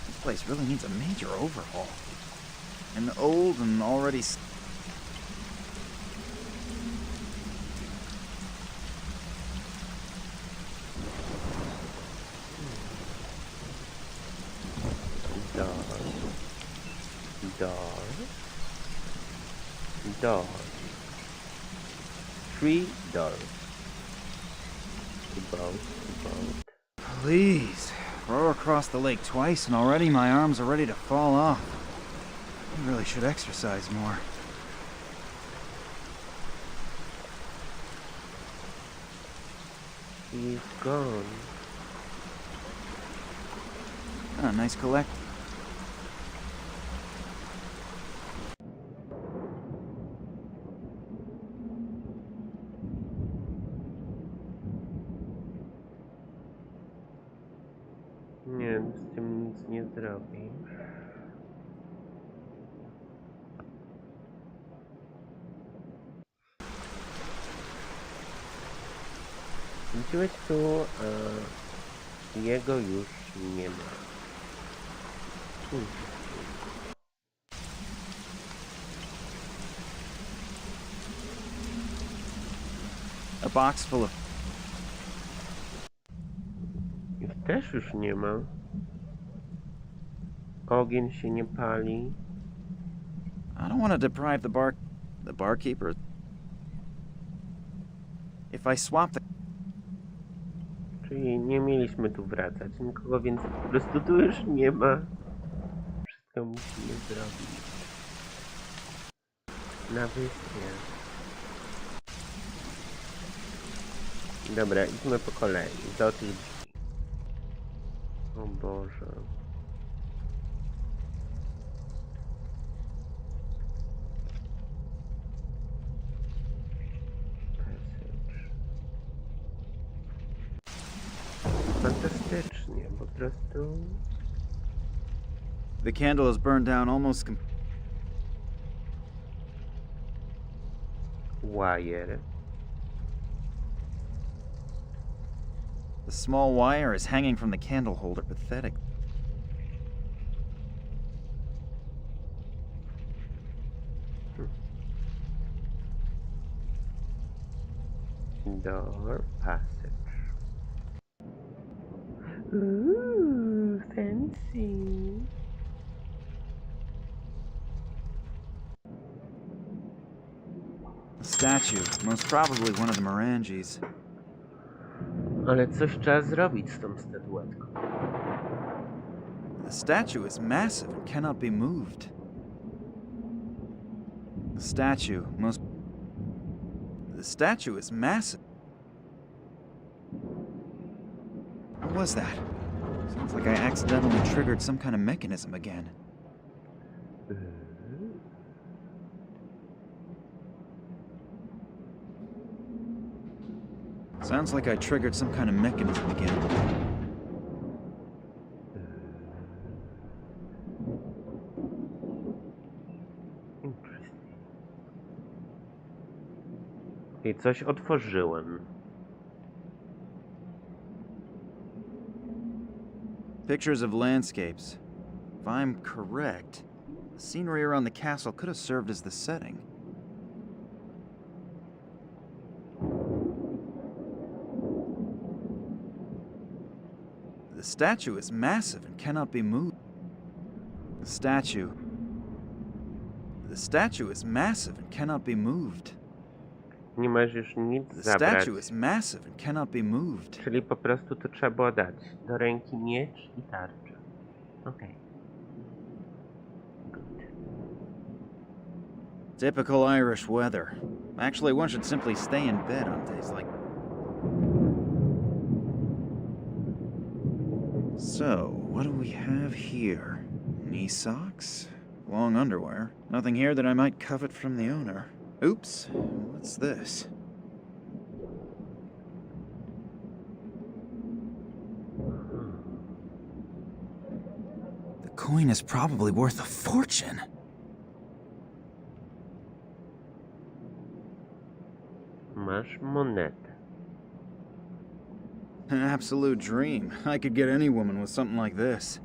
This place really needs a major overhaul. An old and already... Door. 3 doors. About. Please. Row across the lake twice, and already my arms are ready to fall off. I really should exercise more. He's gone. Ah, nice collect. Nie, z tym nic nie zrobisz. Widziałeś tu, jego już nie ma. A box full of... Ich też już nie ma. Ogień się nie pali. I don't want to deprive the barkeeper. If I swap the... Czyli nie mieliśmy tu wracać. Nikogo więcej po prostu tu już nie ma. Wszystko musimy zrobić. Na wyspie. Dobra, idźmy po kolei. Do tych drzwi. O Boże. Fantastycznie, po prostu. The candle is burned down almost Wire. The small wire is hanging from the candle holder. Pathetic. Door passage. Ooh, fancy. A statue, most probably one of the Morangis. Ale coś trzeba zrobić z tą statuetką. The statue is massive and cannot be moved. The statue is massive. What was that? Sounds like I accidentally triggered some kind of mechanism again. Sounds like I triggered some kind of mechanism again. Interesting. I coś otworzyłem. Pictures of landscapes. If I'm correct, the scenery around the castle could have served as the setting. The statue is massive and cannot be moved. The statue is massive and cannot be moved. Nie możesz już nic The zabrać. statue is massive and cannot be moved. Czyli po prostu to trzeba było dać. Do ręki miecz i tarcza. Okej. Good. Typical Irish weather. Actually, one should simply stay in bed on days like... So, what do we have here? Knee socks? Long underwear? Nothing here that I might covet from the owner. Oops, what's this? The coin is probably worth a fortune. Masz monetę. An absolute dream. I could get any woman with something like this.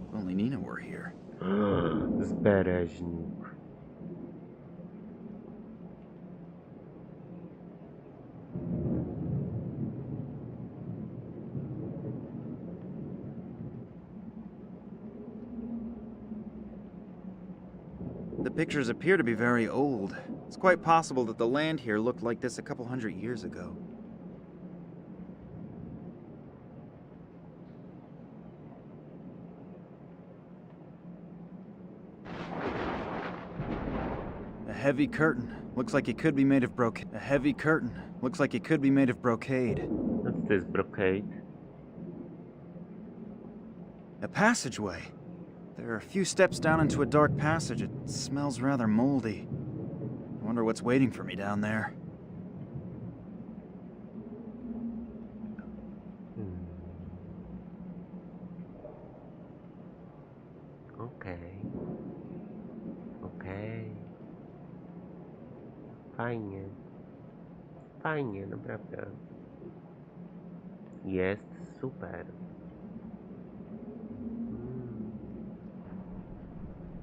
If only Nina were here. Zbereźnik. The pictures appear to be very old. It's quite possible that the land here looked like this a couple hundred years ago. A heavy curtain. Looks like it could be made of brocade. A heavy curtain. Looks like it could be made of brocade. What's this brocade? A passageway. There are a few steps down into a dark passage. It smells rather moldy. I wonder what's waiting for me down there. Okej. Okej. Fajnie. Fajnie, naprawdę. Jest super.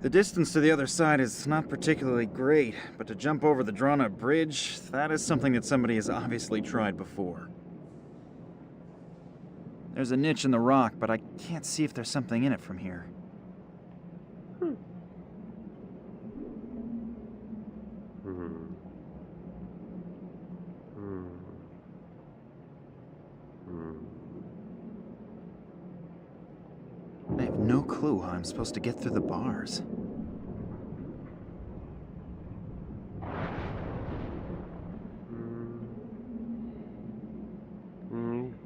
The distance to the other side is not particularly great, but to jump over the drawn-up bridge, that is something that somebody has obviously tried before. There's a niche in the rock, but I can't see if there's something in it from here. I have no clue how I'm supposed to get through the bars.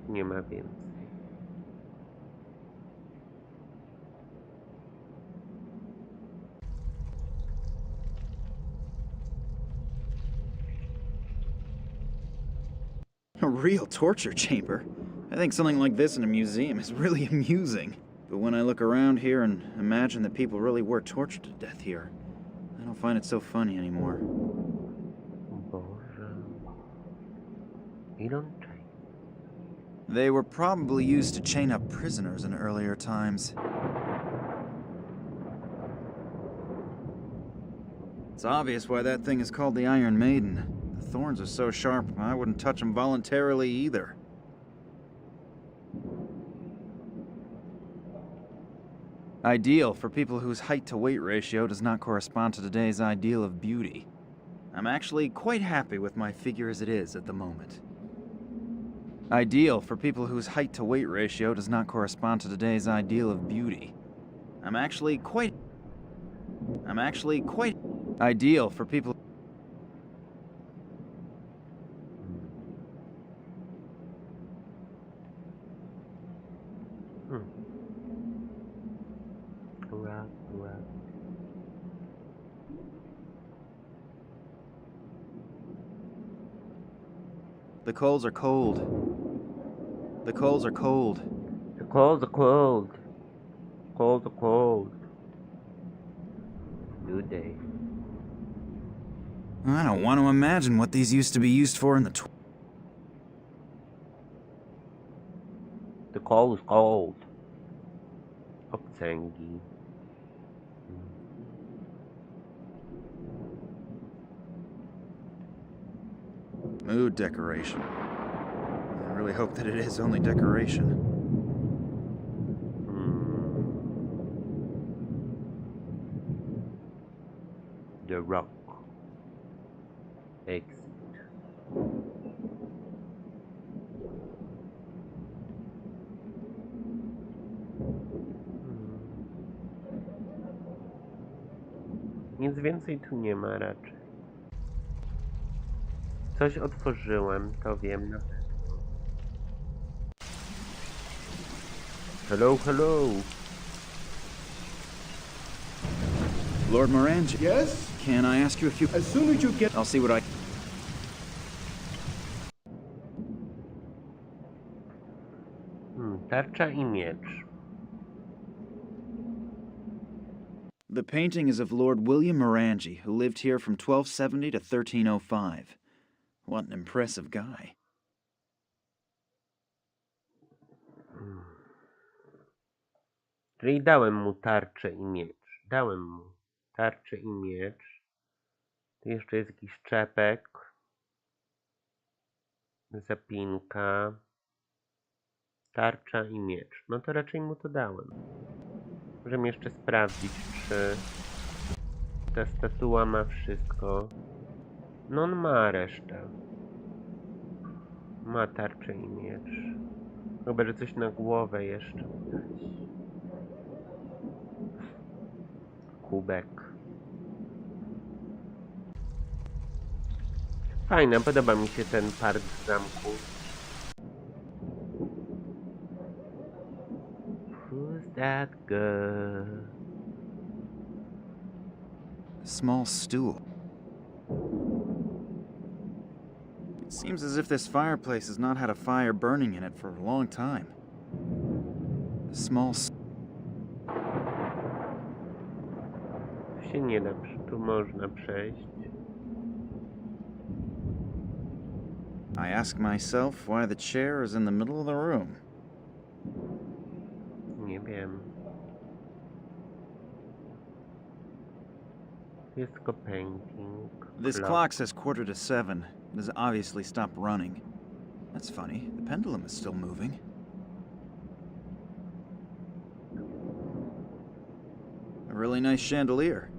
Nie ma więcej. A real torture chamber. I think something like this in a museum is really amusing. But when I look around here and imagine that people really were tortured to death here, I don't find it so funny anymore. Boże. Ile czaj? They were probably used to chain up prisoners in earlier times. It's obvious why that thing is called the Iron Maiden. The thorns are so sharp, I wouldn't touch them voluntarily either. Ideal for people whose height-to-weight ratio does not correspond to today's ideal of beauty. I'm actually quite happy with my figure as it is at the moment. Ideal for people whose height-to-weight ratio does not correspond to today's ideal of beauty. I'm actually quite ideal for people. Ura. The coals are cold. The coals are cold. The cold, the cold. Cold, the cold. New day. I don't want to imagine what these used to be used for in the The coal is cold. Obcęgi. Mood decoration. I really hope that it is only decoration. The rock. Exit. Nic więcej tu nie ma raczej. Coś otworzyłem, to wiem na pewno. Hello, hello. Lord Morangi, Yes? can I ask you a few... As soon as you get... I'll see what I... Tarcza i miecz. The painting is of Lord William Morangi, who lived here from 1270 to 1305. What an impressive guy. Czyli dałem mu tarczę i miecz. Dałem mu tarczę i miecz. Tu jeszcze jest jakiś czepek. Zapinka. Tarcza i miecz. No to raczej mu to dałem. Możemy jeszcze sprawdzić, czy ta statua ma wszystko. No on ma resztę. Ma tarczę i miecz. Chyba, że coś na głowę jeszcze dać. Kubek. Fajne, podoba mi się ten part zamku. Who's that girl? A small stool. It seems as if this fireplace has not had a fire burning in it for a long time. A small... Tu się nie da, tu można przejść. I ask myself why the chair is in the middle of the room. Nie wiem. Jest tylko painting. This clock. clock says 7:15. It has obviously stopped running. That's funny. The pendulum is still moving. A really nice chandelier.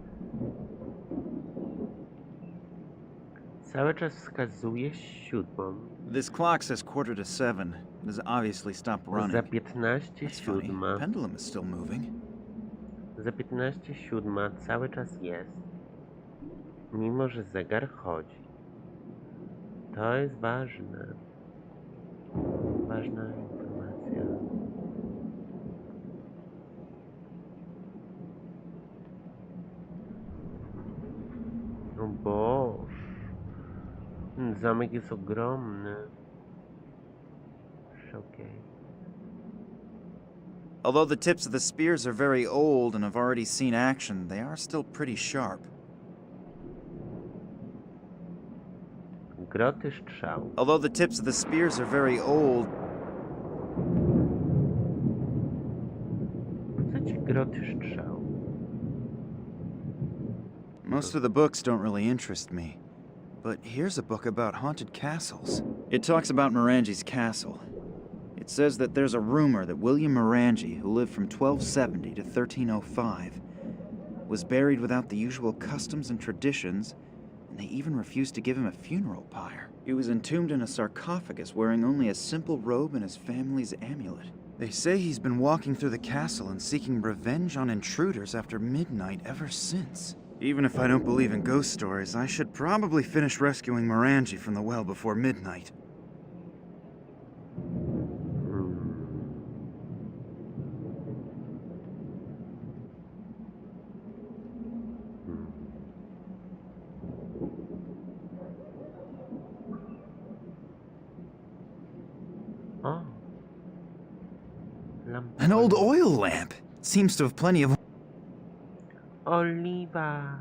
Cały czas wskazuje 7. This clock says 7:15. It has obviously stopped running. Za 15 That's funny. 7. The pendulum is still moving. Za 15 7 cały czas jest. Mimo, że zegar chodzi. To jest ważne. Ważna informacja. O Boż. Ten zamek jest ogromny. Okej. Although the tips of the spears are very old and have already seen action, they are still pretty sharp. Groty strzał. Although the tips of the spears are very old, Po co ci groty strzał? most of the books don't really interest me. But here's a book about haunted castles. It talks about Morangi's castle. It says that there's a rumor that William Morangi, who lived from 1270 to 1305, was buried without the usual customs and traditions, and they even refused to give him a funeral pyre. He was entombed in a sarcophagus wearing only a simple robe and his family's amulet. They say he's been walking through the castle and seeking revenge on intruders after midnight ever since. Even if I don't believe in ghost stories, I should probably finish rescuing Morangi from the well before midnight. O. Lampa. An old oil lamp! Seems to have plenty of... Oliwa.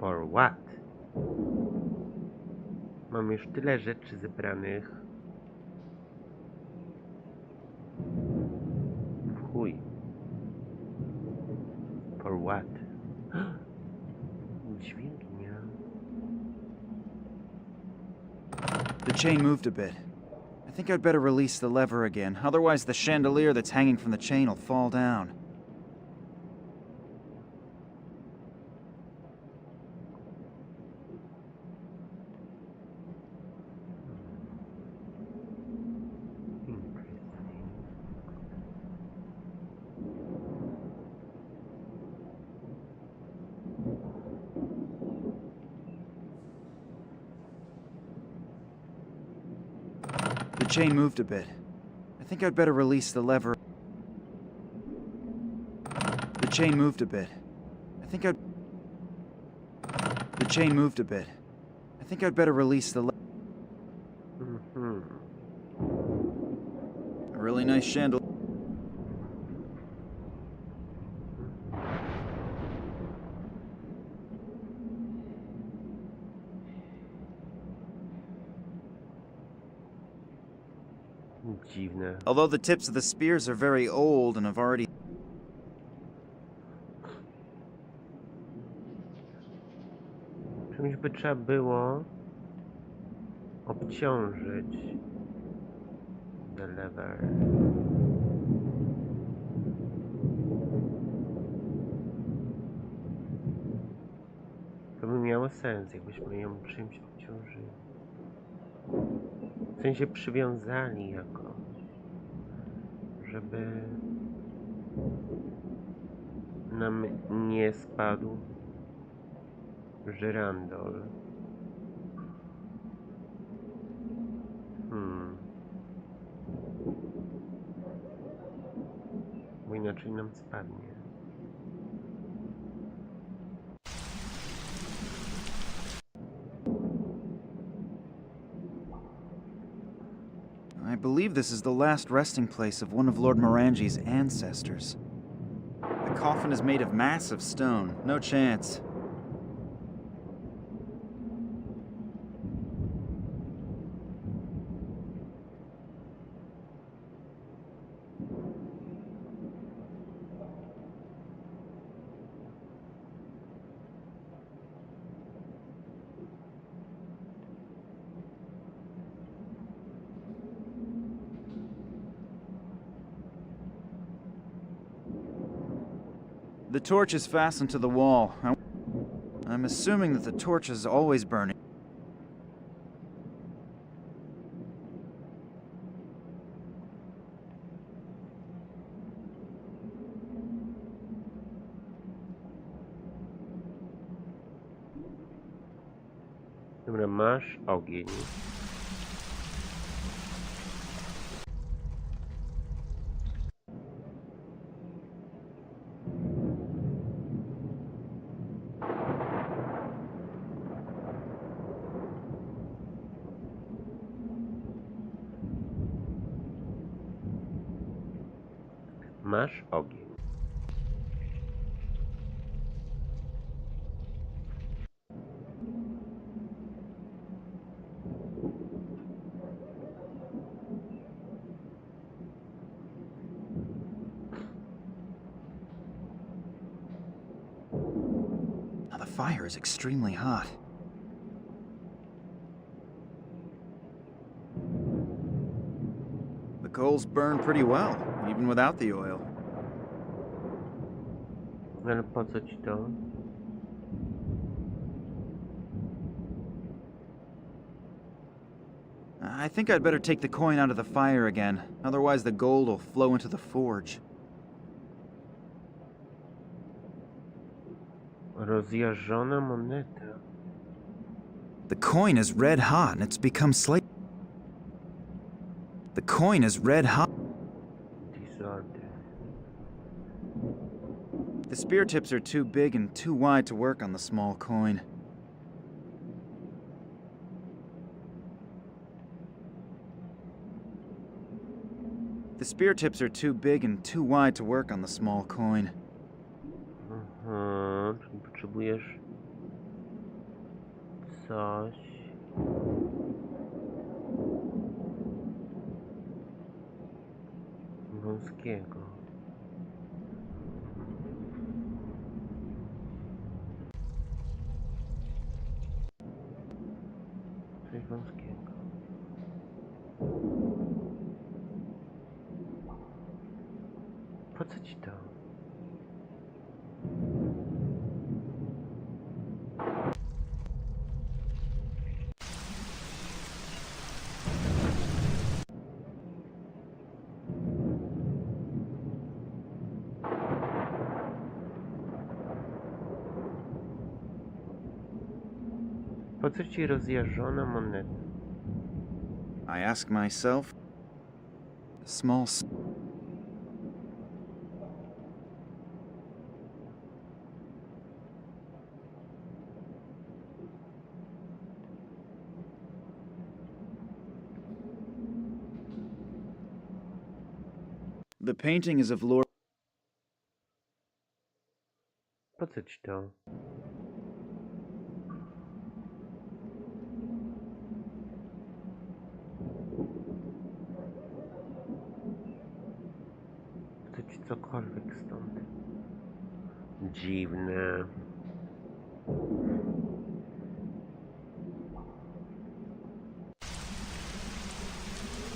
For what? Mam już tyle rzeczy zebranych. W chuj. For what? Dźwignia. The chain moved a bit. I think I'd better release the lever again, otherwise the chandelier that's hanging from the chain will fall down. The chain moved a bit. I think I'd better release the lever. The chain moved a bit. I think I'd... The chain moved a bit. I think I'd better release the A really nice chandelier. Dziwne. Although the tips of the spears are very old and have already... Czymś by trzeba było obciążyć the lever. To by miało sens, jakbyśmy ją czymś obciążyli. W sensie przywiązali jakoś, żeby nam nie spadł żyrandol. Bo inaczej nam spadnie. I believe this is the last resting place of one of Lord Morangi's ancestors. The coffin is made of massive stone. No chance. The torch is fastened to the wall. I'm assuming that the torch is always burning. Dobra, masz ogień. Masz ogień. Now the fire is extremely hot. The coals burn pretty well, even without the oil. Ale po co ci to? I think I'd better take the coin out of the fire again, otherwise the gold will flow into the forge. Rozjarzona moneta. The coin is red hot and it's become slightly... The coin is red hot. Disorder. The spear tips are too big and too wide to work on the small coin. The spear tips are too big and too wide to work on the small coin. Aha, czyli potrzebujesz wąskiego. Coś wąskiego. Po co ci to? Po co ci rozjarzoną moneta? I ask myself. A small. The painting is of Lord. Po co ci to? Po co ci cokolwiek stąd? Dziwne.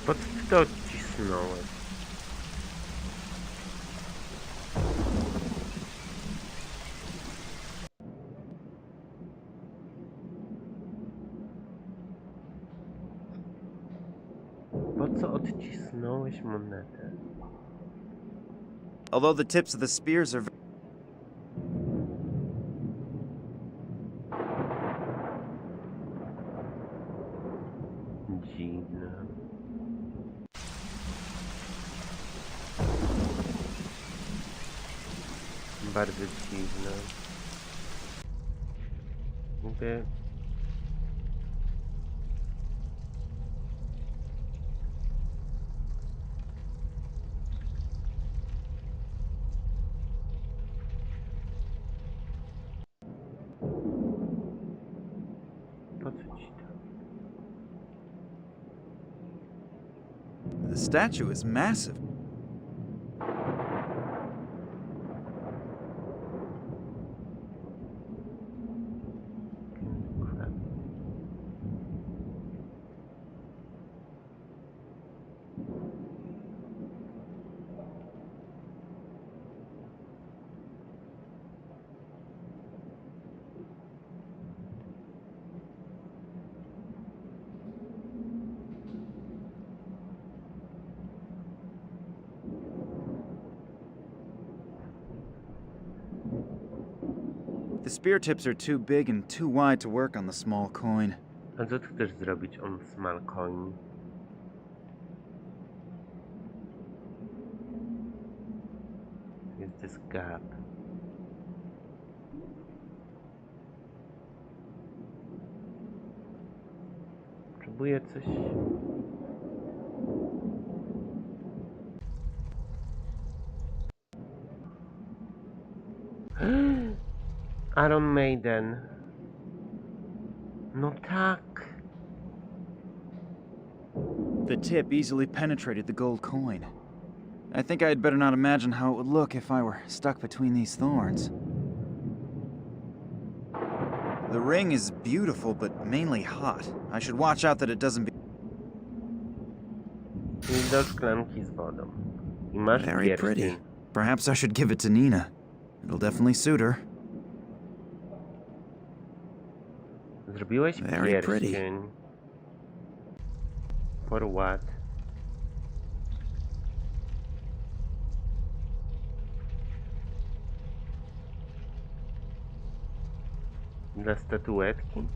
Po co ty to odcisnąłeś? Po co odcisnąłeś monetę? Although the tips of the spears are. Dziwne. Bardzo dziwne. Jakby... Po co ci to? The statue is massive. Crap. The spear tips are too big and too wide to work on the small coin. A co ty chcesz zrobić on small coin? Jest this gap. Potrzebuję coś... Iron Maiden. No tak. The tip easily penetrated the gold coin. I think I'd better not imagine how it would look if I were stuck between these thorns. The ring is beautiful, but mainly hot. I should watch out that it doesn't be... I do szklanki z wodą. I masz Very pierścień. pretty. Perhaps I should give it to Nina. It'll definitely suit her. Zrobiłeś Very pretty. pierścień. For what? Dla statuetki?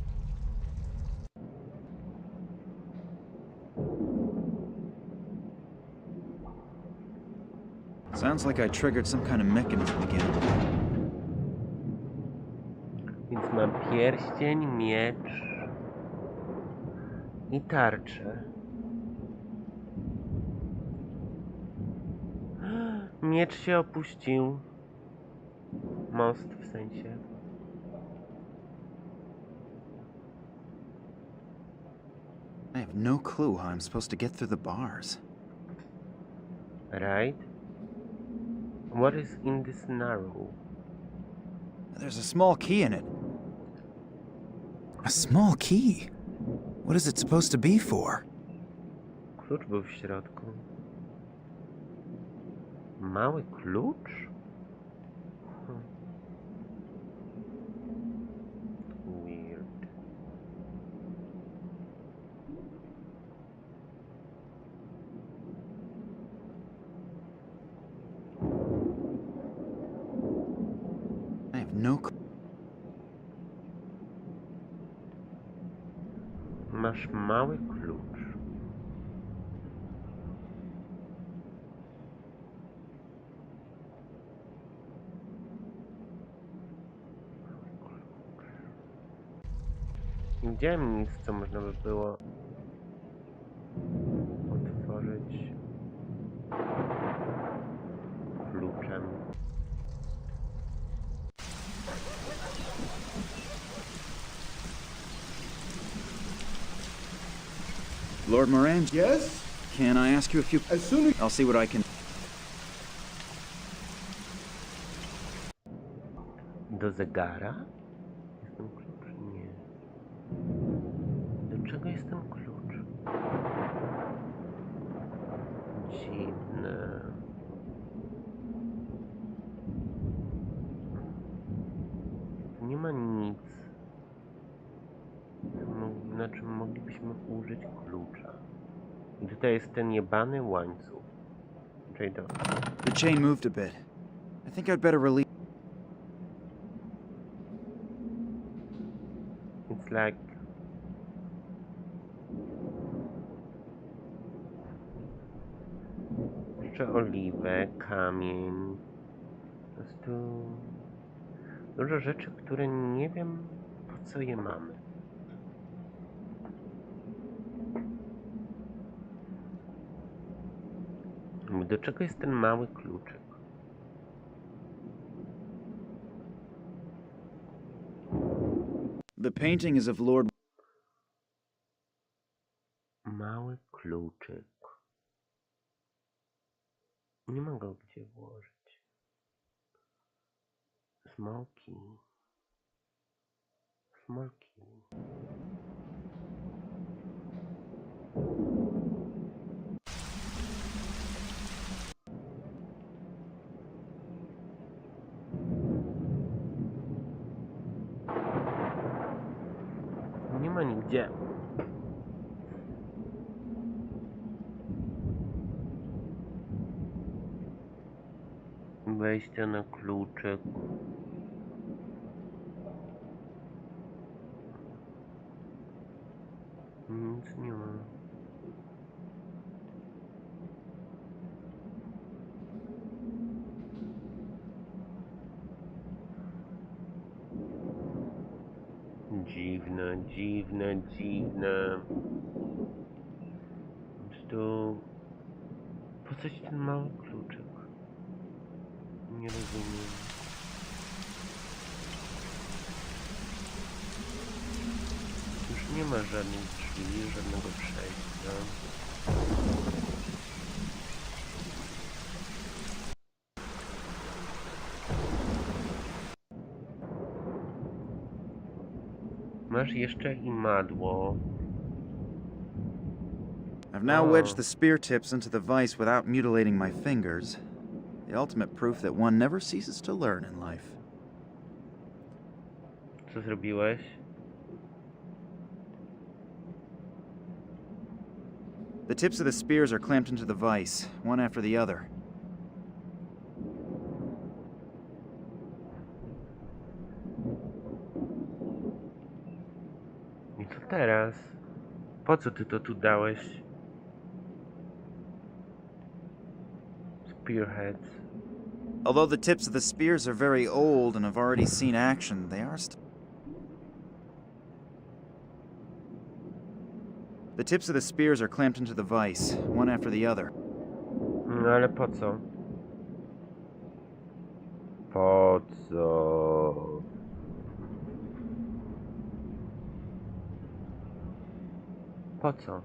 Sounds like I triggered some kind of mechanism again. Więc mam pierścień, miecz i tarczę. Miecz się opuścił. Most w sensie. I have no clue how I'm supposed to get through the bars. Right? What is in this narrow? There's a small key in it. A small key? What is it supposed to be for? Klucz był w środku. Mały klucz? Weird. I have no clue. Masz mały klucz. Nie widziałem nic, co można by było otworzyć kluczem. Lord Moran, Yes? can I ask you a few... As soon as... I'll see what I can... Do zegara? Jest ten klucz? Nie. Do czego jest ten klucz? Dziwne. Tu nie ma nic. Na czym moglibyśmy użyć klucza. I tutaj jest ten jebany łańcuch. Czyli to. The chain moved a bit. I think I'd better release... It's like... Jeszcze oliwę, kamień. Po prostu... Dużo rzeczy, które nie wiem, po co je mamy. Do czego jest ten mały kluczyk? The painting is of Lord... Mały kluczyk. Nie mam go gdzie włożyć. Small key. Small key. Nie ma nigdzie. Wejście na kluczyk. Nic nie ma. Dziwne, dziwne, dziwne. Po prostu... Po co ci ten mały kluczyk? Nie rozumiem. Już nie ma żadnych drzwi, żadnego przejścia. Masz jeszcze i madło. I've now Oh. wedged the spear tips into the vise without mutilating my fingers. The ultimate proof that one never ceases to learn in life. Co zrobiłeś? The tips of the spears are clamped into the vise, one after the other. I co teraz? Po co ty to tu dałeś? Spearheads. Although the tips of the spears are very old and have already seen action, they are still... The tips of the spears are clamped into the vise, one after the other. No ale po co? Po co? Po co?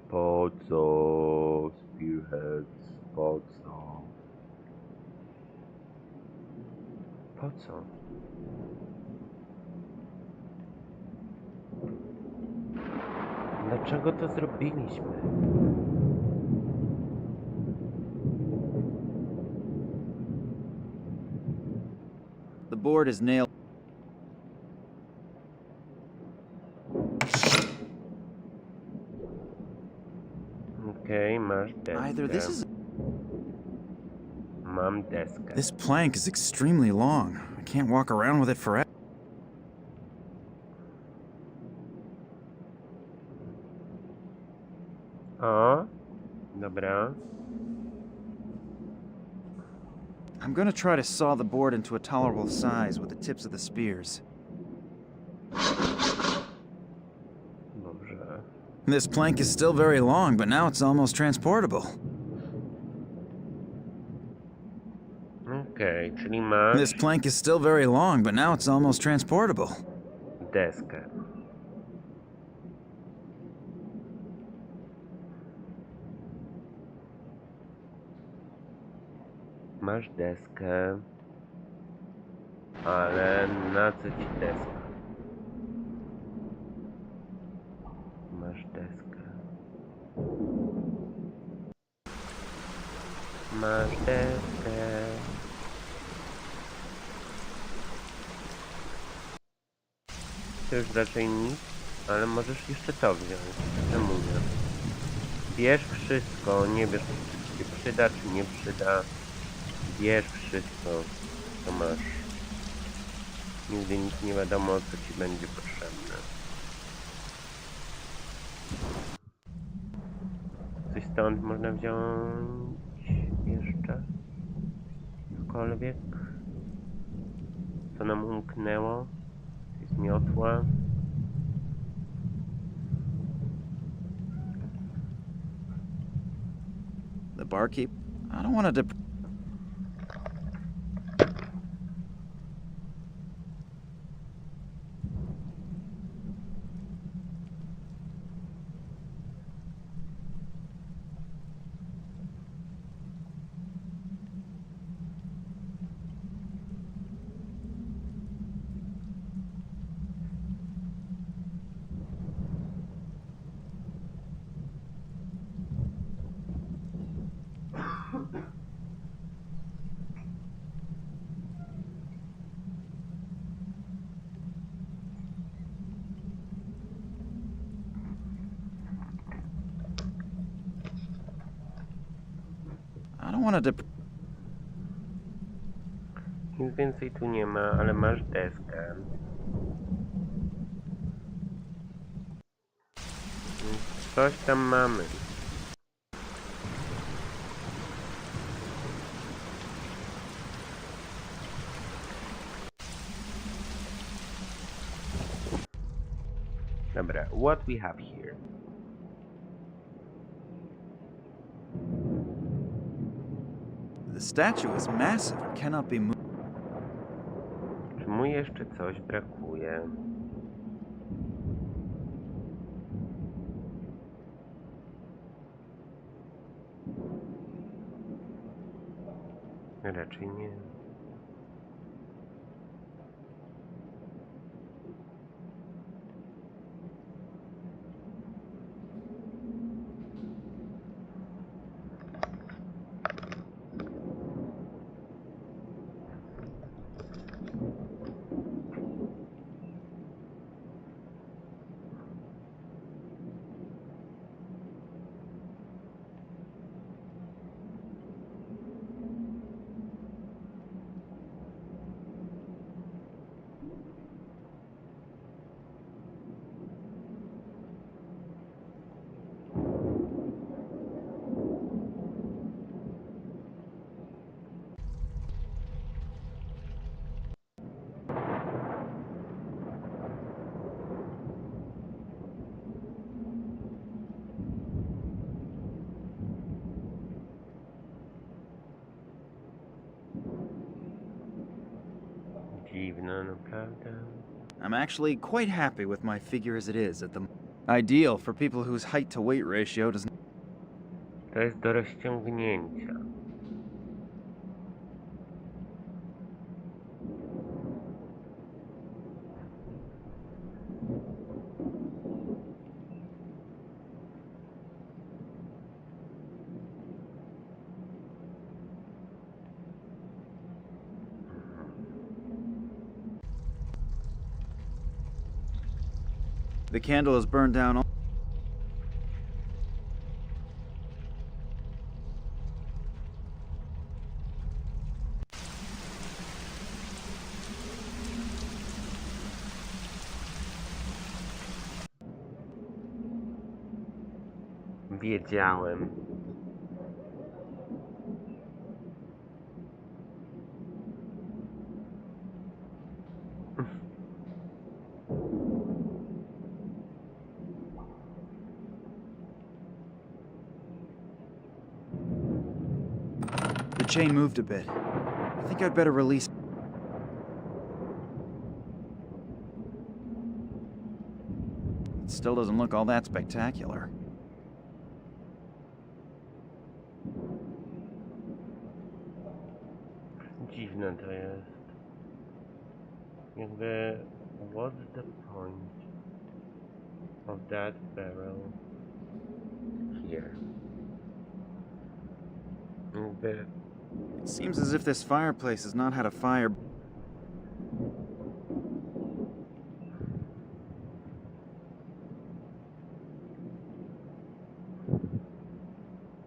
Po co? Spearheads. po co? Po co? Dlaczego to zrobiliśmy? The board is nailed. Okej, masz Either this deskę. is. Mam deskę. This plank is extremely long. I can't walk around with it forever. O, dobra. I'm gonna try to saw the board into a tolerable size with the tips of the spears. Dobrze. This plank is still very long, but now it's almost transportable. Okej, czyli masz This plank is still very long, but now it's almost transportable. deskę. Masz deskę. Ale na co ci deska? Masz deskę. Masz deskę. To już raczej nic, ale możesz jeszcze to wziąć. Czemu nie? Bierz wszystko, nie wiesz, czy ci się przyda, czy nie przyda. Bierz wszystko, co masz. Nigdy nic nie wiadomo, co ci będzie potrzebne. Coś stąd można wziąć jeszcze? Cokolwiek? Co nam umknęło? Jest miotła. The barkeep? I don't want to Nic więcej tu nie ma, ale masz deskę. Coś tam mamy. Dobra, what we have here? The statue is massive and cannot be moved. Czy mu jeszcze coś brakuje? Raczej nie. Dziwne, naprawdę. I'm actually quite happy with my figure as it is at the ideal for people whose height to weight ratio does To jest do rozciągnięcia. The candle has burned down all... Wiedziałem. The chain moved a bit. I think I'd better release... It still doesn't look all that spectacular. Dziwne to jest. Jakby... What's the point of that barrel here? Jakby... It seems as if this fireplace has not had a fire...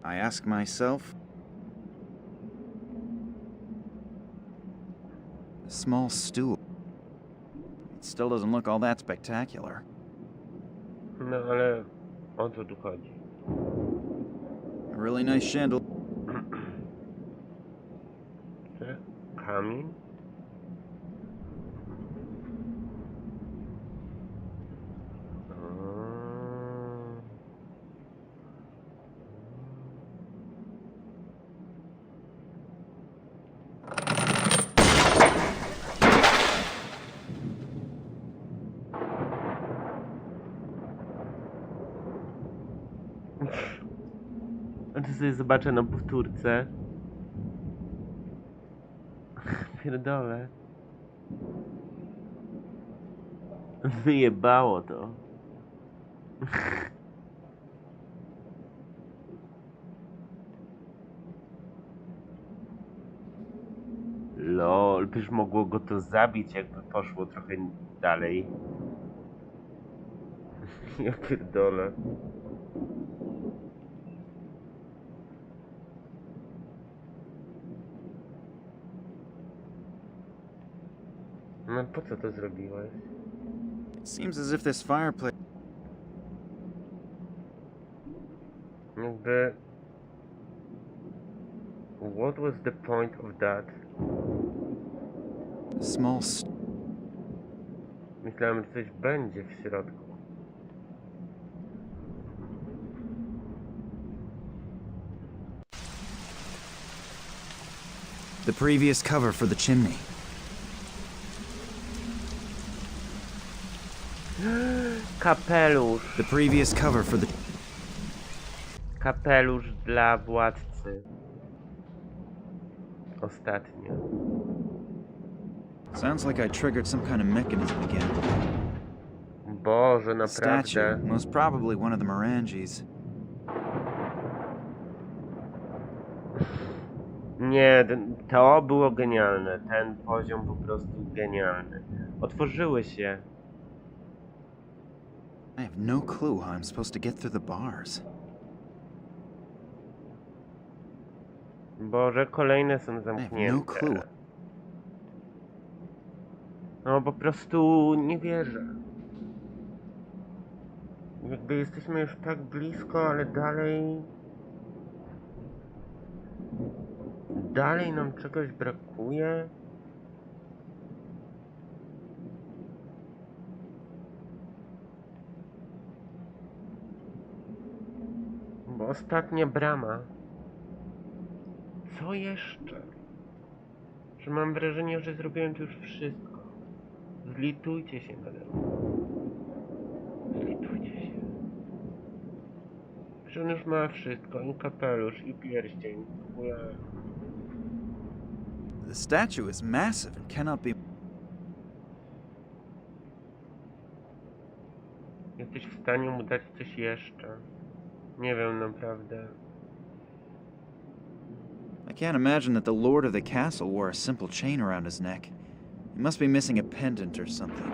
I ask myself... A small stool. It still doesn't look all that spectacular. No ale... O co tu chodzi? A really nice chandelier. Kamień? A to sobie zobaczę na powtórce. Pierdolę. Wyjebało to. Lol, przecież mogło go to zabić, jakby poszło trochę dalej. Ja pierdolę. No po co to zrobiłeś? It seems as if this fireplace... Jakby... What was the point of that? A small Myślałem, że coś będzie w środku. The previous cover for the chimney. Kapelusz. The previous cover for the... Kapelusz dla władcy. Ostatnio. Sounds like I triggered some kind of mechanism again. Boże, Statue, naprawdę. most probably one of the Morangis. Nie, to było genialne. Ten poziom po prostu genialny. Otworzyły się. I have no clue how I'm supposed to get through the bars. Boże, kolejne są I have zamknięte. no clue. No po prostu nie wierzę. Jakby jesteśmy już tak blisko, ale dalej... Dalej nam czegoś brakuje? Bo ostatnia brama. Co jeszcze? Że mam wrażenie, że zrobiłem tu już wszystko. Zlitujcie się nade mną. Zlitujcie się. Że on już ma wszystko. I kapelusz, i pierścień. W ogóle... The statue is massive and cannot be... Jesteś w stanie mu dać coś jeszcze? Nie wiem naprawdę. I can't imagine that the lord of the castle wore a simple chain around his neck. He must be missing a pendant or something.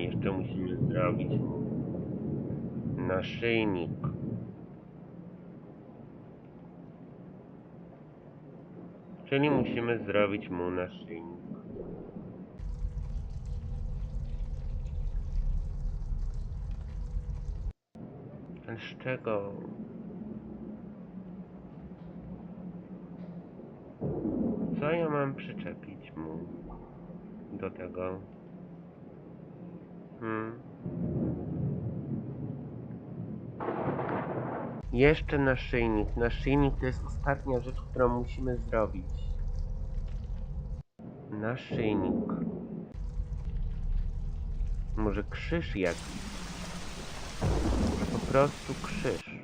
jeszcze musimy zrobić naszyjnik. Czyli musimy zrobić mu naszyjnik. Ale z czego? Co ja mam przyczepić mu do tego? Jeszcze naszyjnik. Naszyjnik to jest ostatnia rzecz, którą musimy zrobić. Naszyjnik. Może krzyż jakiś? Może po prostu krzyż.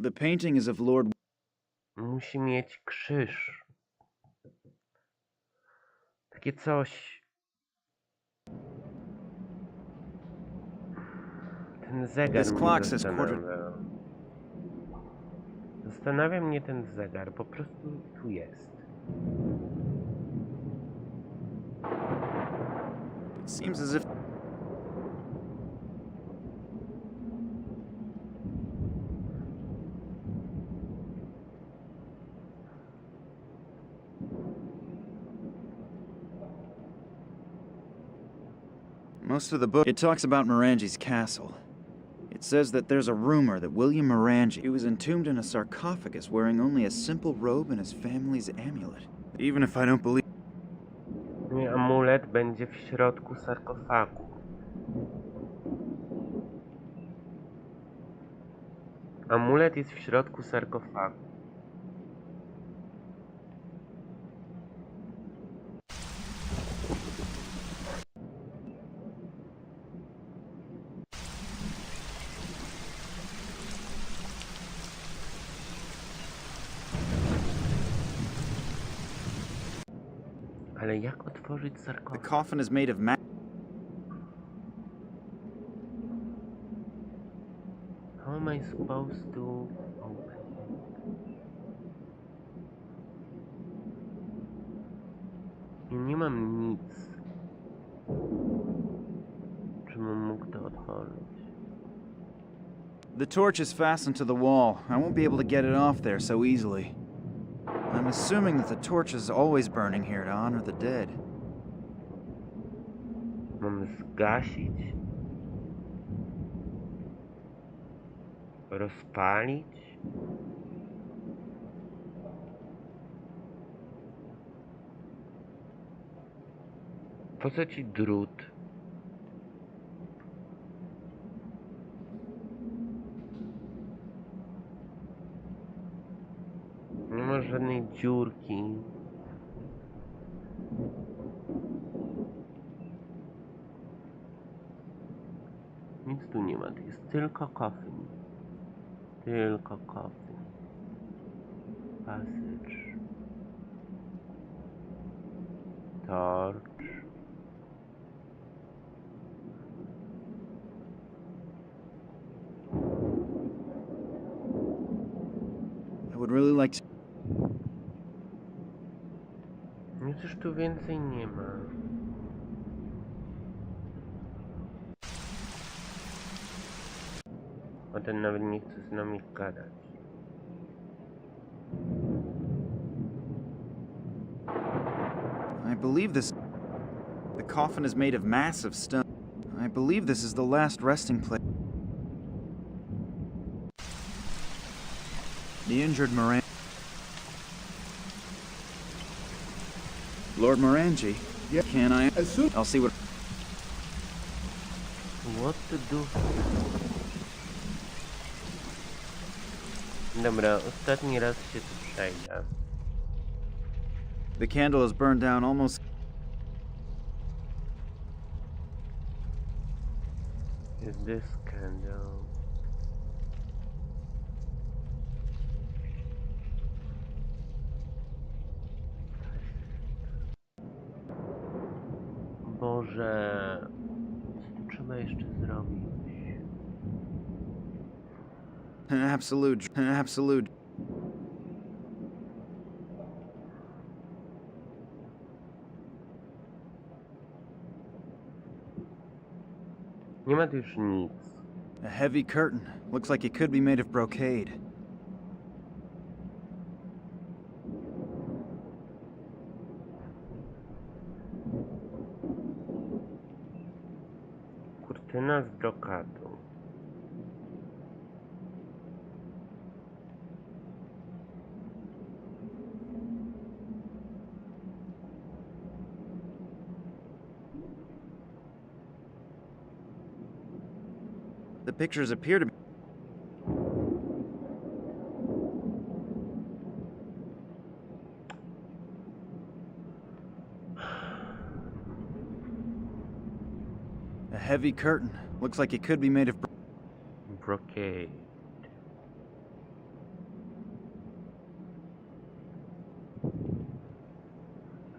The painting is of Lord... Musi mieć krzyż. Takie coś. Ten zegar This mnie clock says zastanawia. Zastanawia mnie ten zegar. Po prostu tu jest. It seems as if... Most of the book, it talks about Morangi's castle. It says that there's a rumor that William Morangi, he was entombed in a sarcophagus wearing only a simple robe and his family's amulet. Even if I don't believe... Amulet będzie w środku sarkofagu. Amulet jest w środku sarkofagu. Ale jak otworzyć The sarkofag? coffin is made of How am I supposed to open it? Nie mam nic. Czym mógł to otworzyć? The torch is fastened to the wall. I won't be able to get it off there so easily. I'm assuming that the torch is always burning here to honor the dead. Mam zgasić? Rozpalić? Po co ci drut? Nie ma żadnej dziurki. Nic tu nie ma, to jest tylko kofin. Tylko kofin. Passage. Torch. I would really like to... Nic już tu więcej nie ma. A ten nawet nie chce z nami gadać. I believe this... The coffin is made of massive stone. I believe this is the last resting place. The injured Morangi... Lord Morangi? Yeah. Can I... As soon I'll see what... What to do? Dobra, ostatni raz się tu przejdę. The candle is burned down almost... Is this candle? Boże, co tu trzeba jeszcze zrobić? Absolute. ma tu już nic. A heavy curtain. Looks like it could be made of brocade. Kurtyna z brokatu. The pictures appear to be... A heavy curtain. Looks like it could be made of... Brocade.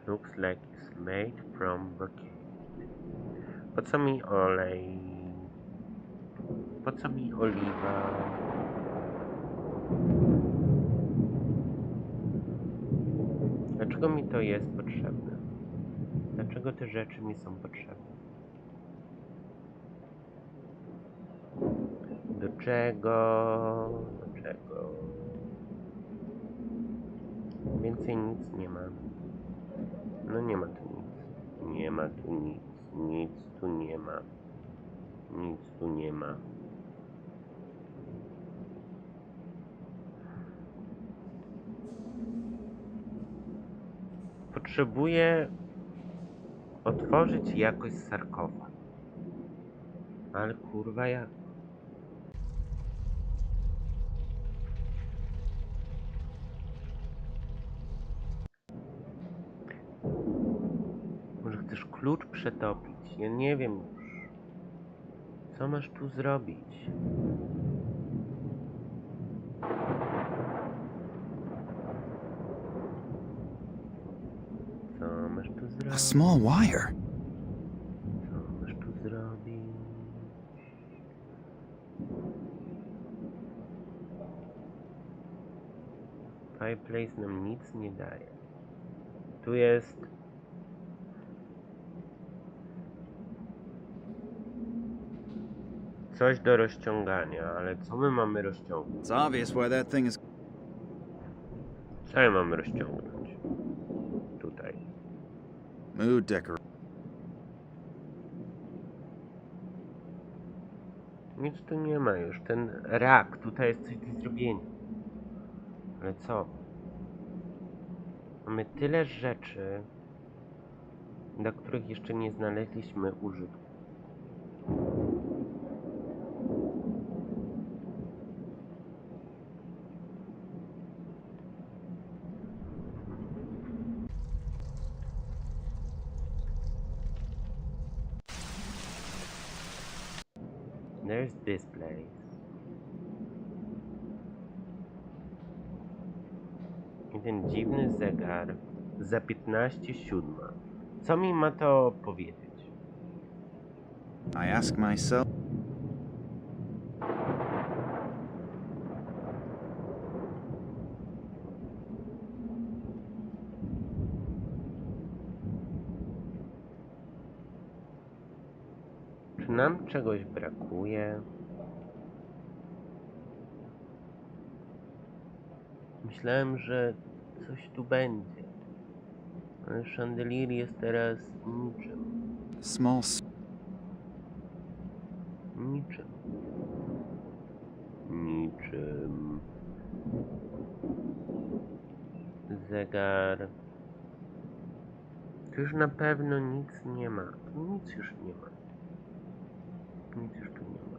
Looks like it's made from brocade. Po co mi olej? Po co mi oliwa? Dlaczego mi to jest potrzebne? Dlaczego te rzeczy mi są potrzebne? Do czego? Do czego? Więcej nic nie ma. No nie ma tu nic. Nie ma tu nic. Nic tu nie ma. Nic tu nie ma. Potrzebuję otworzyć jakoś sarkofag. Ale kurwa jak? Może chcesz klucz przetopić? Ja nie wiem już. Co masz tu zrobić? Co masz tu A zrobić? small wire. Co masz tu zrobić? Fireplace nam nic nie daje. Tu jest... coś do rozciągania, ale co my mamy rozciągnąć? It's obvious why that thing is... Co ja mam rozciągnąć? Tutaj. Mood decor. Nic tu nie ma już. Ten rak, tutaj jest coś do zrobienia. Ale co? Mamy tyle rzeczy, dla których jeszcze nie znaleźliśmy użytku. There's this place. I ten dziwny zegar za 15:07. Co mi ma to powiedzieć? I ask myself... Czy nam czegoś brakuje? Myślałem, że coś tu będzie. Ale chandelier jest teraz niczym. Small... Niczym. Niczym. Zegar. Tu już na pewno nic nie ma. Tu nic już nie ma. Nic już tu nie ma.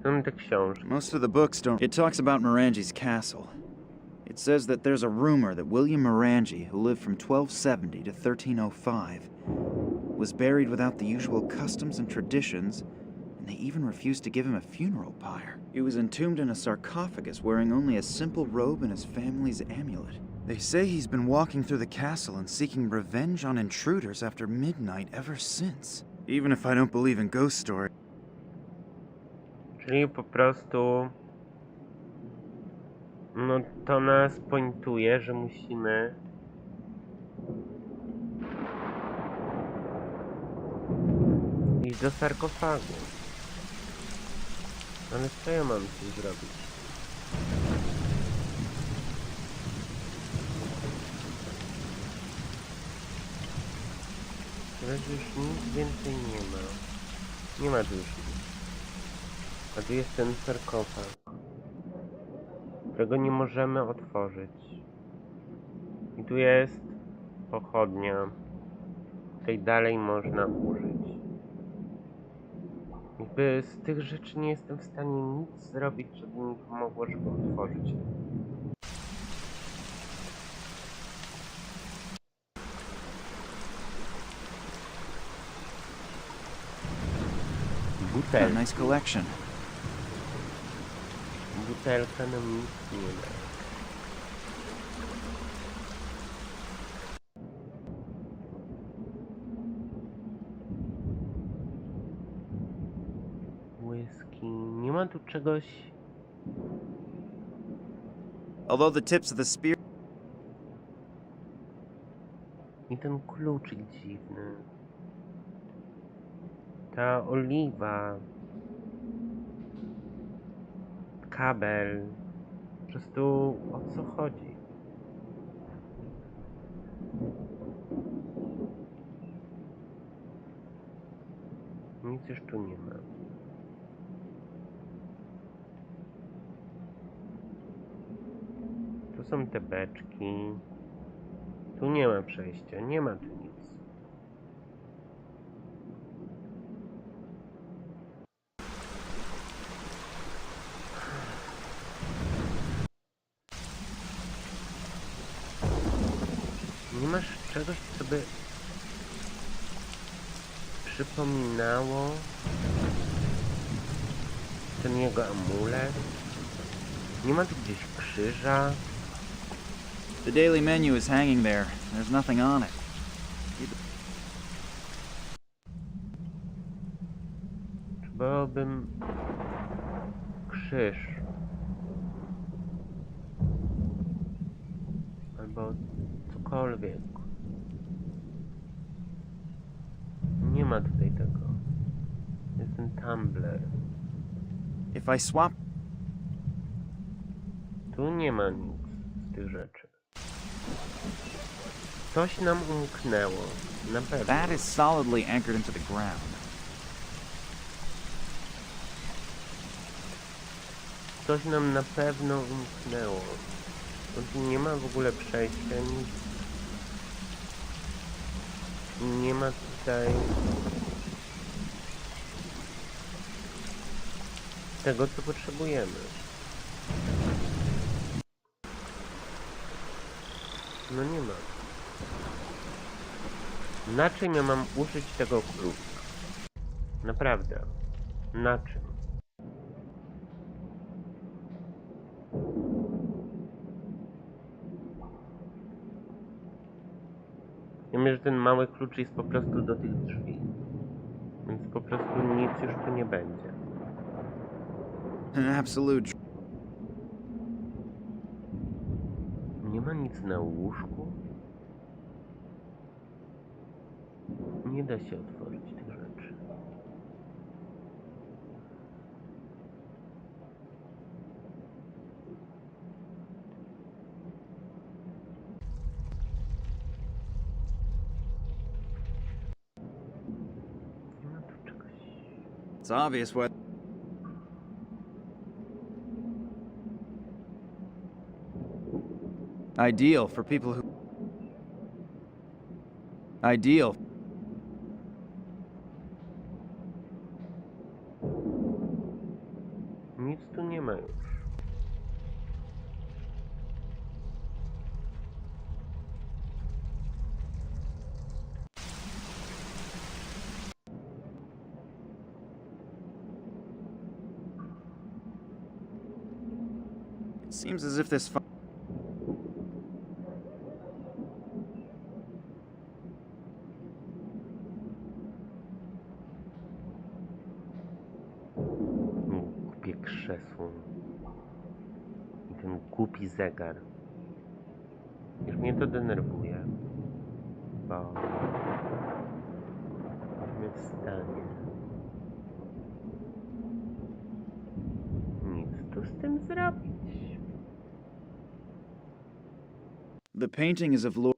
Są te książki. Most of the books don't... It talks about Morangi's castle. It says that there's a rumor that William Morangi, who lived from 1270 to 1305, was buried without the usual customs and traditions, and they even refused to give him a funeral pyre. He was entombed in a sarcophagus wearing only a simple robe and his family's amulet. They say he's been walking through the castle and seeking revenge on intruders after midnight ever since. Even if I don't believe in ghost stories. Czyli po prostu... No to nas pointuje, że musimy... iść do sarkofagu. Ale co ja mam z tym zrobić? Teraz już nic więcej nie ma. Nie ma tu już nic. A tu jest ten sarkofag, którego nie możemy otworzyć. I tu jest pochodnia, której dalej można użyć. Jakby z tych rzeczy nie jestem w stanie nic zrobić, żeby mi pomogło, żeby otworzyć. Butelka. Nice collection. Butelka nam nic nie da. Whisky. Nie ma tu czegoś... Although the tips of the spear... I ten kluczyk dziwny. Ta oliwa. Kabel. Po prostu o co chodzi? Nic już tu nie ma. Tu są te beczki. Tu nie ma przejścia, nie ma tu nic. Nie masz czegoś, co by przypominało ten jego amulet? Nie ma tu gdzieś krzyża? The daily menu is hanging there. There's nothing on it. Byłbym krzyż. Albo cokolwiek. Nie ma tutaj tego. Jest ten tumbler. If I swap... Tu nie ma nic z tych rzeczy. Coś nam umknęło. Na pewno. That is solidly anchored into the ground. Coś nam na pewno umknęło. Bo tu nie ma w ogóle przejścia, nic. Nie ma tutaj tego, co potrzebujemy. No nie ma. Na czym ja mam użyć tego klucza? Naprawdę. Na czym? Wiem, że ten mały klucz jest po prostu do tych drzwi. Więc po prostu nic już tu nie będzie. An absolute... Nie ma nic na łóżku? Nie da się otworzyć tych rzeczy. Nie ma tu czegoś. It's obvious what... Ideal for people who... Ideal. Nic tu nie ma już. It seems as if this... Głupie krzesło. I ten głupi zegar. Już mnie to denerwuje. Bo... jesteśmy w stanie tu z tym zrobić? The painting is of Lord.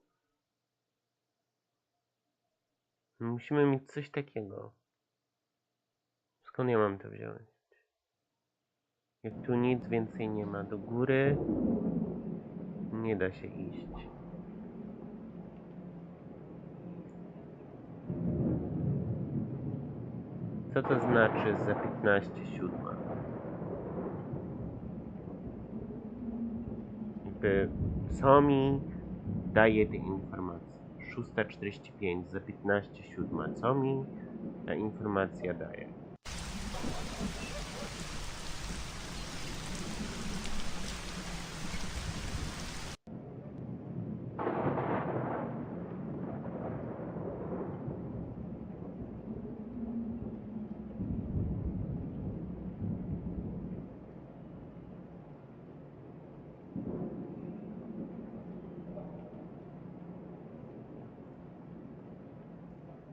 Musimy mieć coś takiego. Skąd ja mam to wziąć? Jak tu nic więcej nie ma do góry, nie da się iść. Co to znaczy za 15:07? Jakby, co mi daje te informacje? 6:45 za 15:07. Co mi ta informacja daje?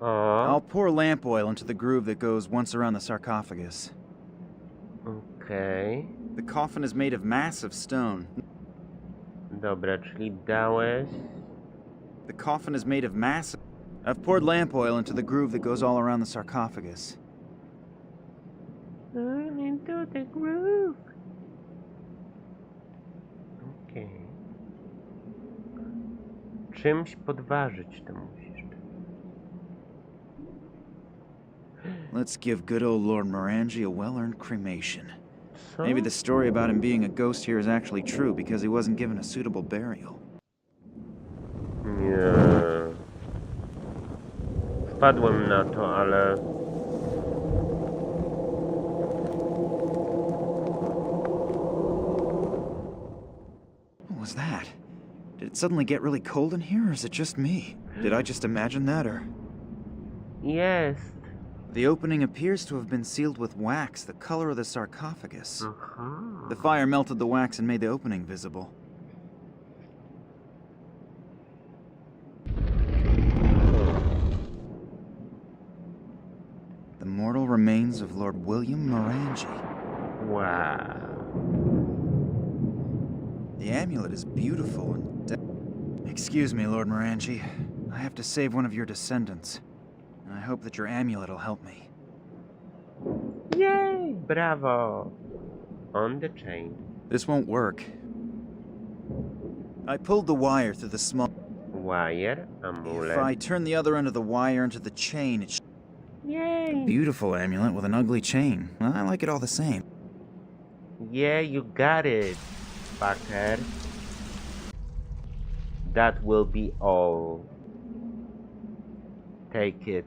I'll pour lamp oil into the groove that goes once around the sarcophagus. Okej. The coffin is made of massive stone. Dobra, czyli dałeś... The coffin is made of massive... I've poured lamp oil into the groove that goes all around the sarcophagus. Into the groove. Okej. Czymś podważyć to musisz. Let's give good old Lord Morangi a well-earned cremation. Co? Maybe the story about him being a ghost here is actually true because he wasn't given a suitable burial. Nie. Wpadłem na to, ale... What was that? Did it suddenly get really cold in here, or is it just me? Did I just imagine that, or... Jest. The opening appears to have been sealed with wax, the color of the sarcophagus. Aha. The fire melted the wax and made the opening visible. The mortal remains of Lord William Morangi. Wow. The amulet is beautiful and... Excuse me, Lord Morangi. I have to save one of your descendants. And I hope that your amulet will help me. Yay! Bravo! On the chain. This won't work. I pulled the wire through the small... Wire, amulet. If I turn the other end of the wire into the chain, it's... Yay! Beautiful amulet with an ugly chain. I like it all the same. Yeah, you got it, fucker. That will be all. Take it.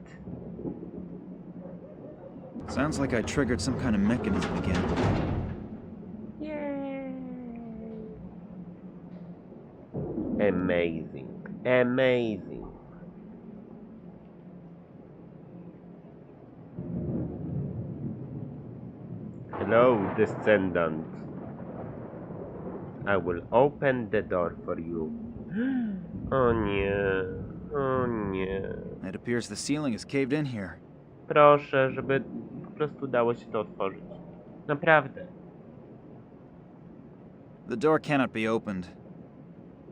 Sounds like I triggered some kind of mechanism again. Yay! Amazing. Amazing. Hello, descendant. I will open the door for you. O nie. O nie. It appears the ceiling is caved in here. Proszę, żeby po prostu dało się to otworzyć. Naprawdę. The door cannot be opened.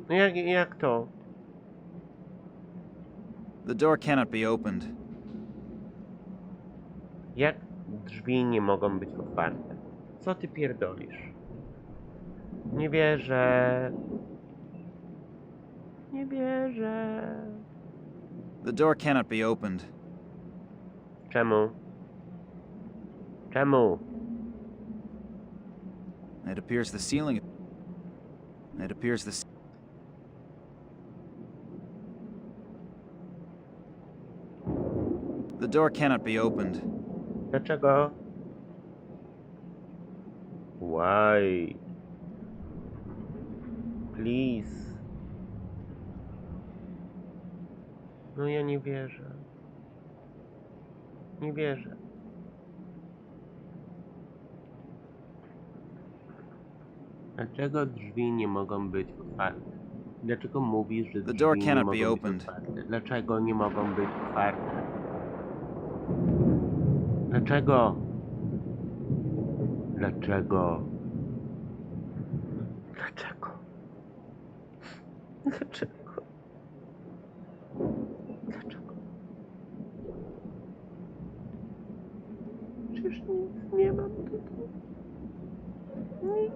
No jak to? The door cannot be opened. Jak drzwi nie mogą być otwarte? Co ty pierdolisz? Nie wierzę. Nie wierzę. The door cannot be opened. Czemu? Czemu? It appears the ceiling... It appears the... The door cannot be opened. Dlaczego? Why? Please. No ja nie wierzę. Nie wierzę. Dlaczego drzwi nie mogą być otwarte? Dlaczego mówisz, że The drzwi door nie cannot mogą be być opened. otwarte? Dlaczego nie mogą być otwarte? Dlaczego? Dlaczego? Dlaczego? Dlaczego? Dlaczego? Przecież nic nie mam tutaj. Nic.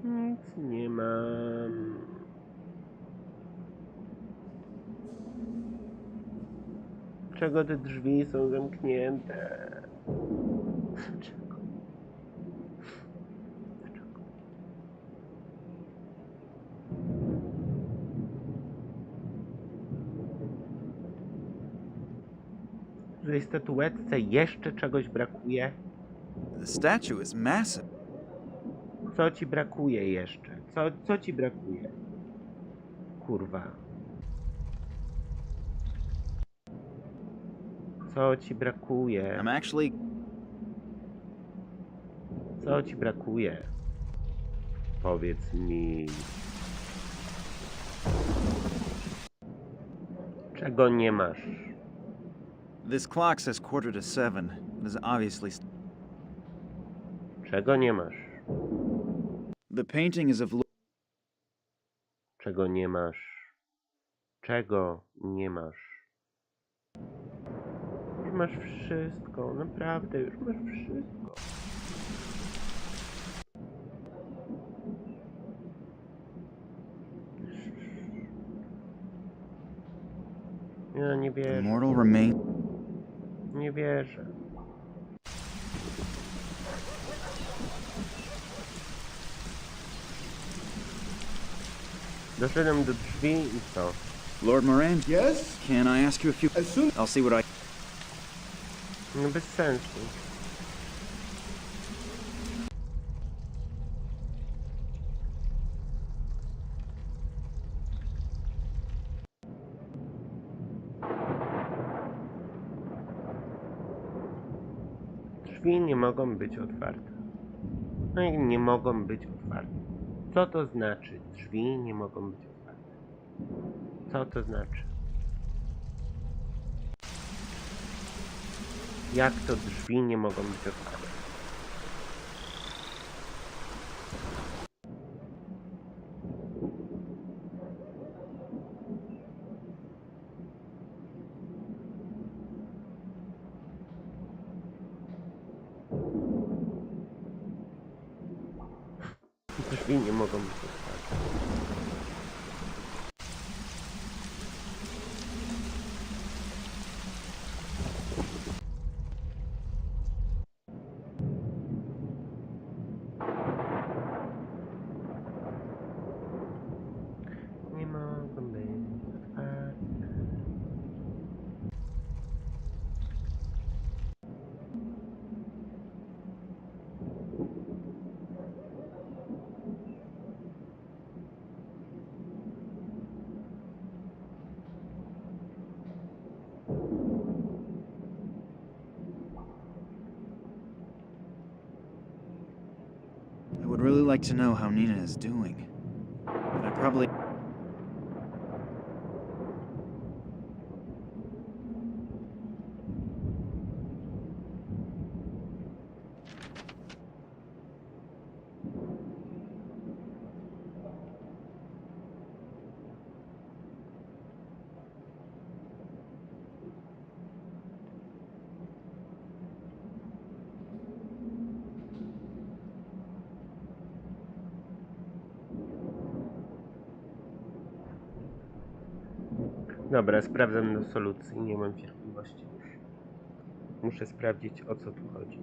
Nic nie mam. Dlaczego te drzwi są zamknięte? Dlaczego? Dlaczego? W tej statuetce jeszcze czegoś brakuje? The statue is massive. Co ci brakuje jeszcze? Co ci brakuje? Kurwa. Co ci brakuje? I'm actually... Co ci brakuje? Powiedz mi. Czego nie masz? This clock says 7:15. It is obviously... Czego nie masz? The painting is of... Czego nie masz? Czego nie masz? Już masz wszystko, naprawdę, już masz wszystko. Ja nie wierzę. Immortal remain... Nie wierzę. Doszedłem do drzwi i co? Lord Moran, Yes? can I ask you a few... As soon I'll see what I... No bez sensu. Drzwi nie mogą być otwarte. No i nie mogą być otwarte. Co to znaczy? Drzwi nie mogą być otwarte. Co to znaczy? Jak to drzwi nie mogą być otwarte? Drzwi nie mogą być otwarte. Nie mogą być otwarte. I would really like to know how Nina is doing. But I probably... Dobra, sprawdzam do solucji. Nie mam cierpliwości już. Muszę sprawdzić, o co tu chodzi.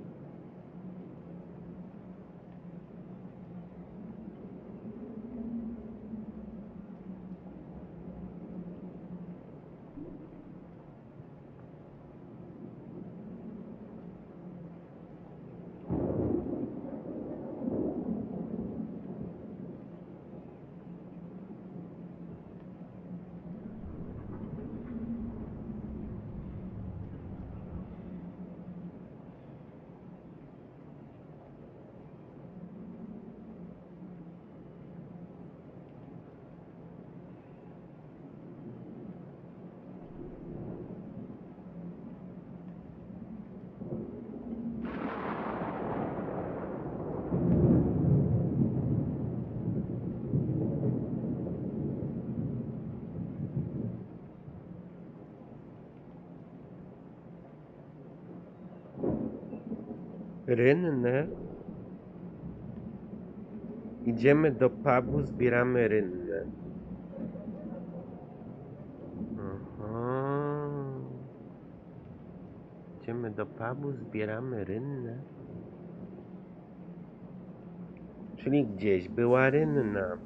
Rynnę. Idziemy do pubu, zbieramy rynnę. Aha. Idziemy do pubu, zbieramy rynnę. Czyli gdzieś była rynna.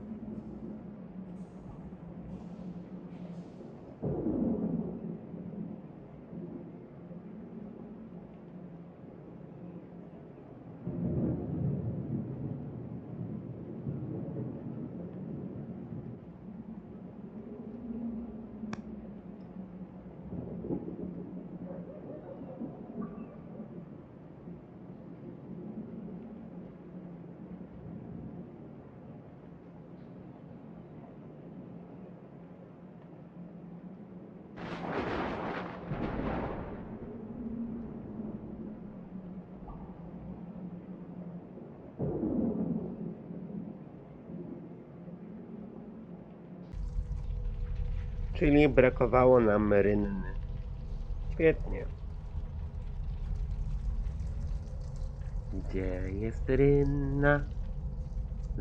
Czyli brakowało nam rynny. Świetnie. Gdzie jest rynna?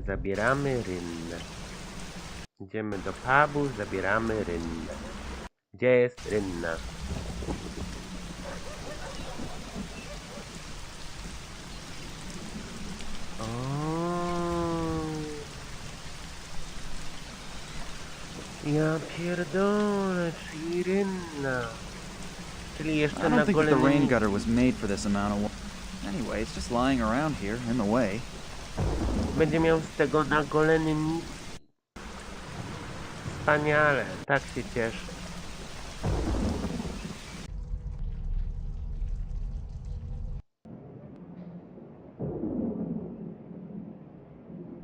Zabieramy rynnę. Idziemy do pubu, zabieramy rynnę. Gdzie jest rynna? Ja pierdolę, czyli rynna. Czyli I jeszcze don't na think that the golenie. rain gutter was made for this amount of water. Anyway, it's just lying around here, in the way. Będzie miał z tego na goleny nic. Wspaniale, tak się cieszę.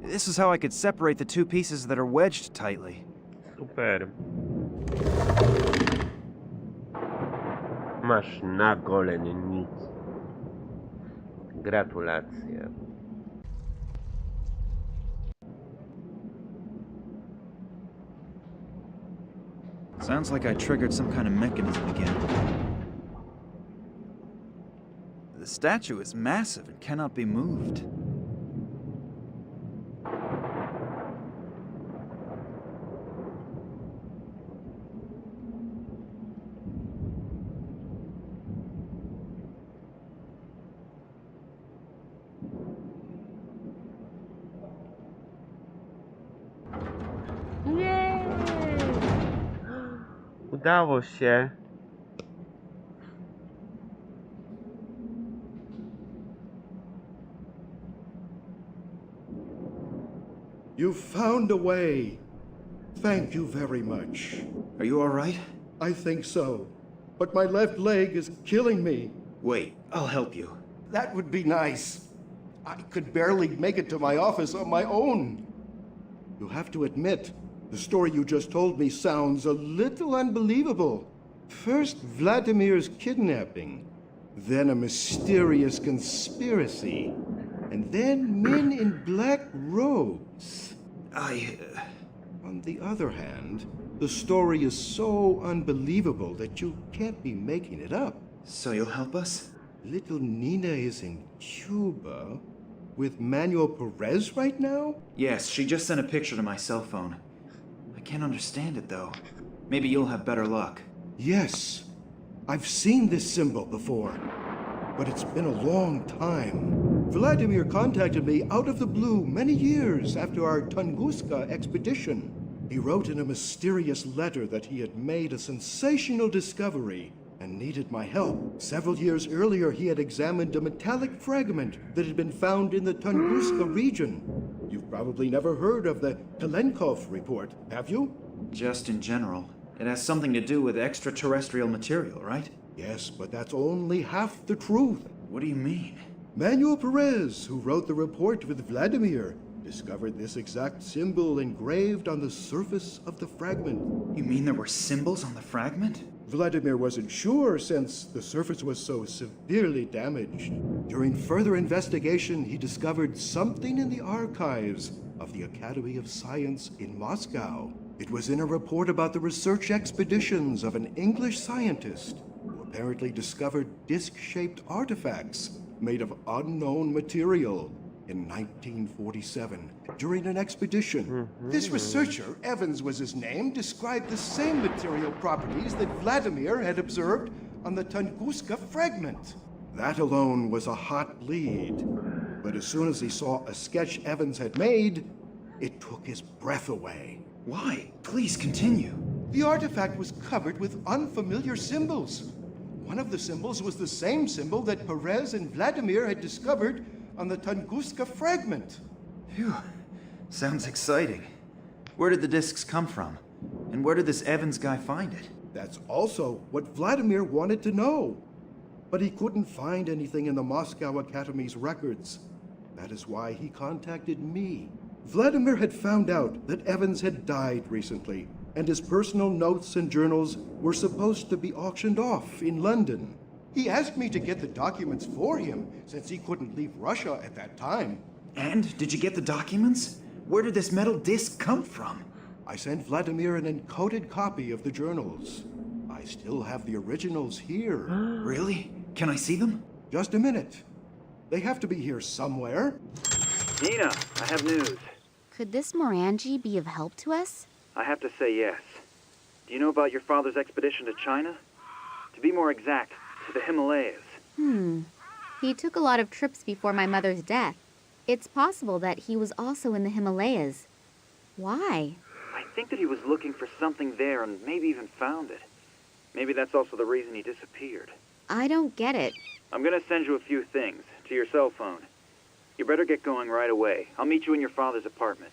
This is how I could separate the two pieces that are wedged tightly. Super. Masz na golenie nic. Gratulacje. Sounds like I triggered some kind of mechanism again. The statue is massive and cannot be moved. Udało się. You found a way. Thank you very much. Are you alright? I think so. But my left leg is killing me. Wait, I'll help you. That would be nice. I could barely make it to my office on my own. You have to admit, the story you just told me sounds a little unbelievable. First Vladimir's kidnapping, then a mysterious conspiracy, and then men in black robes. On the other hand, the story is so unbelievable that you can't be making it up. So you'll help us? Little Nina is in Cuba with Manuel Perez right now? Yes, she just sent a picture to my cell phone. I can't understand it, though. Maybe you'll have better luck. Yes. I've seen this symbol before, but it's been a long time. Vladimir contacted me out of the blue many years after our Tunguska expedition. He wrote in a mysterious letter that he had made a sensational discovery and needed my help. Several years earlier, he had examined a metallic fragment that had been found in the Tunguska region. You've probably never heard of the Kalenkov report, have you? Just in general. It has something to do with extraterrestrial material, right? Yes, but that's only half the truth. What do you mean? Manuel Perez, who wrote the report with Vladimir, discovered this exact symbol engraved on the surface of the fragment. You mean there were symbols on the fragment? Vladimir wasn't sure since the surface was so severely damaged. During further investigation, he discovered something in the archives of the Academy of Science in Moscow. It was in a report about the research expeditions of an English scientist who apparently discovered disc-shaped artifacts made of unknown material in 1947 during an expedition. This researcher, Evans was his name, described the same material properties that Vladimir had observed on the Tunguska fragment. That alone was a hot lead. But as soon as he saw a sketch Evans had made, it took his breath away. Why? Please continue. The artifact was covered with unfamiliar symbols. One of the symbols was the same symbol that Perez and Vladimir had discovered on the Tunguska fragment. Phew. Sounds exciting. Where did the discs come from? And where did this Evans guy find it? That's also what Vladimir wanted to know. But he couldn't find anything in the Moscow Academy's records. That is why he contacted me. Vladimir had found out that Evans had died recently, and his personal notes and journals were supposed to be auctioned off in London. He asked me to get the documents for him, since he couldn't leave Russia at that time. And did you get the documents? Where did this metal disc come from? I sent Vladimir an encoded copy of the journals. I still have the originals here. Really? Can I see them? Just a minute. They have to be here somewhere. Nina, I have news. Could this Morangi be of help to us? I have to say yes. Do you know about your father's expedition to China? To be more exact, to the Himalayas. He took a lot of trips before my mother's death. It's possible that he was also in the Himalayas. Why? I think that he was looking for something there and maybe even found it. Maybe that's also the reason he disappeared. I don't get it. I'm gonna send you a few things to your cell phone. You better get going right away. I'll meet you in your father's apartment.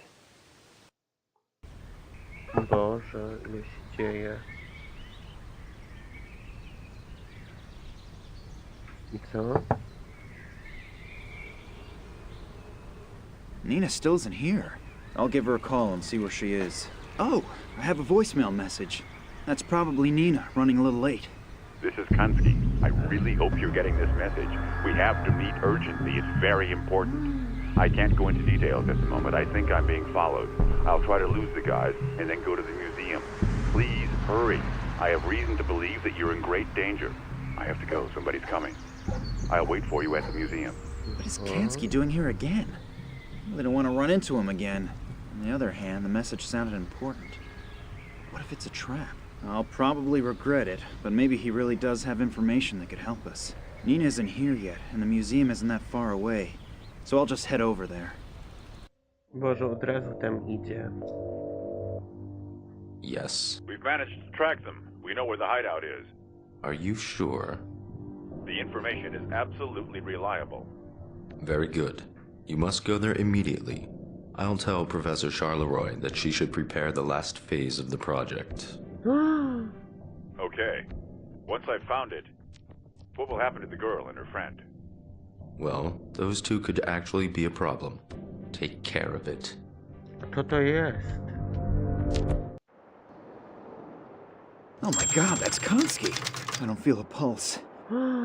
Boże, ile się dzieje. I co? Nina still isn't here. I'll give her a call and see where she is. Oh, I have a voicemail message. That's probably Nina running a little late. This is Kansky. I really hope you're getting this message. We have to meet urgently. It's very important. I can't go into details at the moment. I think I'm being followed. I'll try to lose the guys and then go to the museum. Please hurry. I have reason to believe that you're in great danger. I have to go. Somebody's coming. I'll wait for you at the museum. What is Kansky doing here again? I really don't want to run into him again. On the other hand, the message sounded important. What if it's a trap? I'll probably regret it, but maybe he really does have information that could help us. Nina isn't here yet, and the museum isn't that far away, so I'll just head over there. Boże, od razu tam idzie. Yes. We've managed to track them. We know where the hideout is. Are you sure? The information is absolutely reliable. Very good. You must go there immediately. I'll tell Professor Charleroi that she should prepare the last phase of the project. Okay. Once I've found it, what will happen to the girl and her friend? Well, those two could actually be a problem. Take care of it. Kto to jest? Oh my god, that's Kansky! I don't feel a pulse.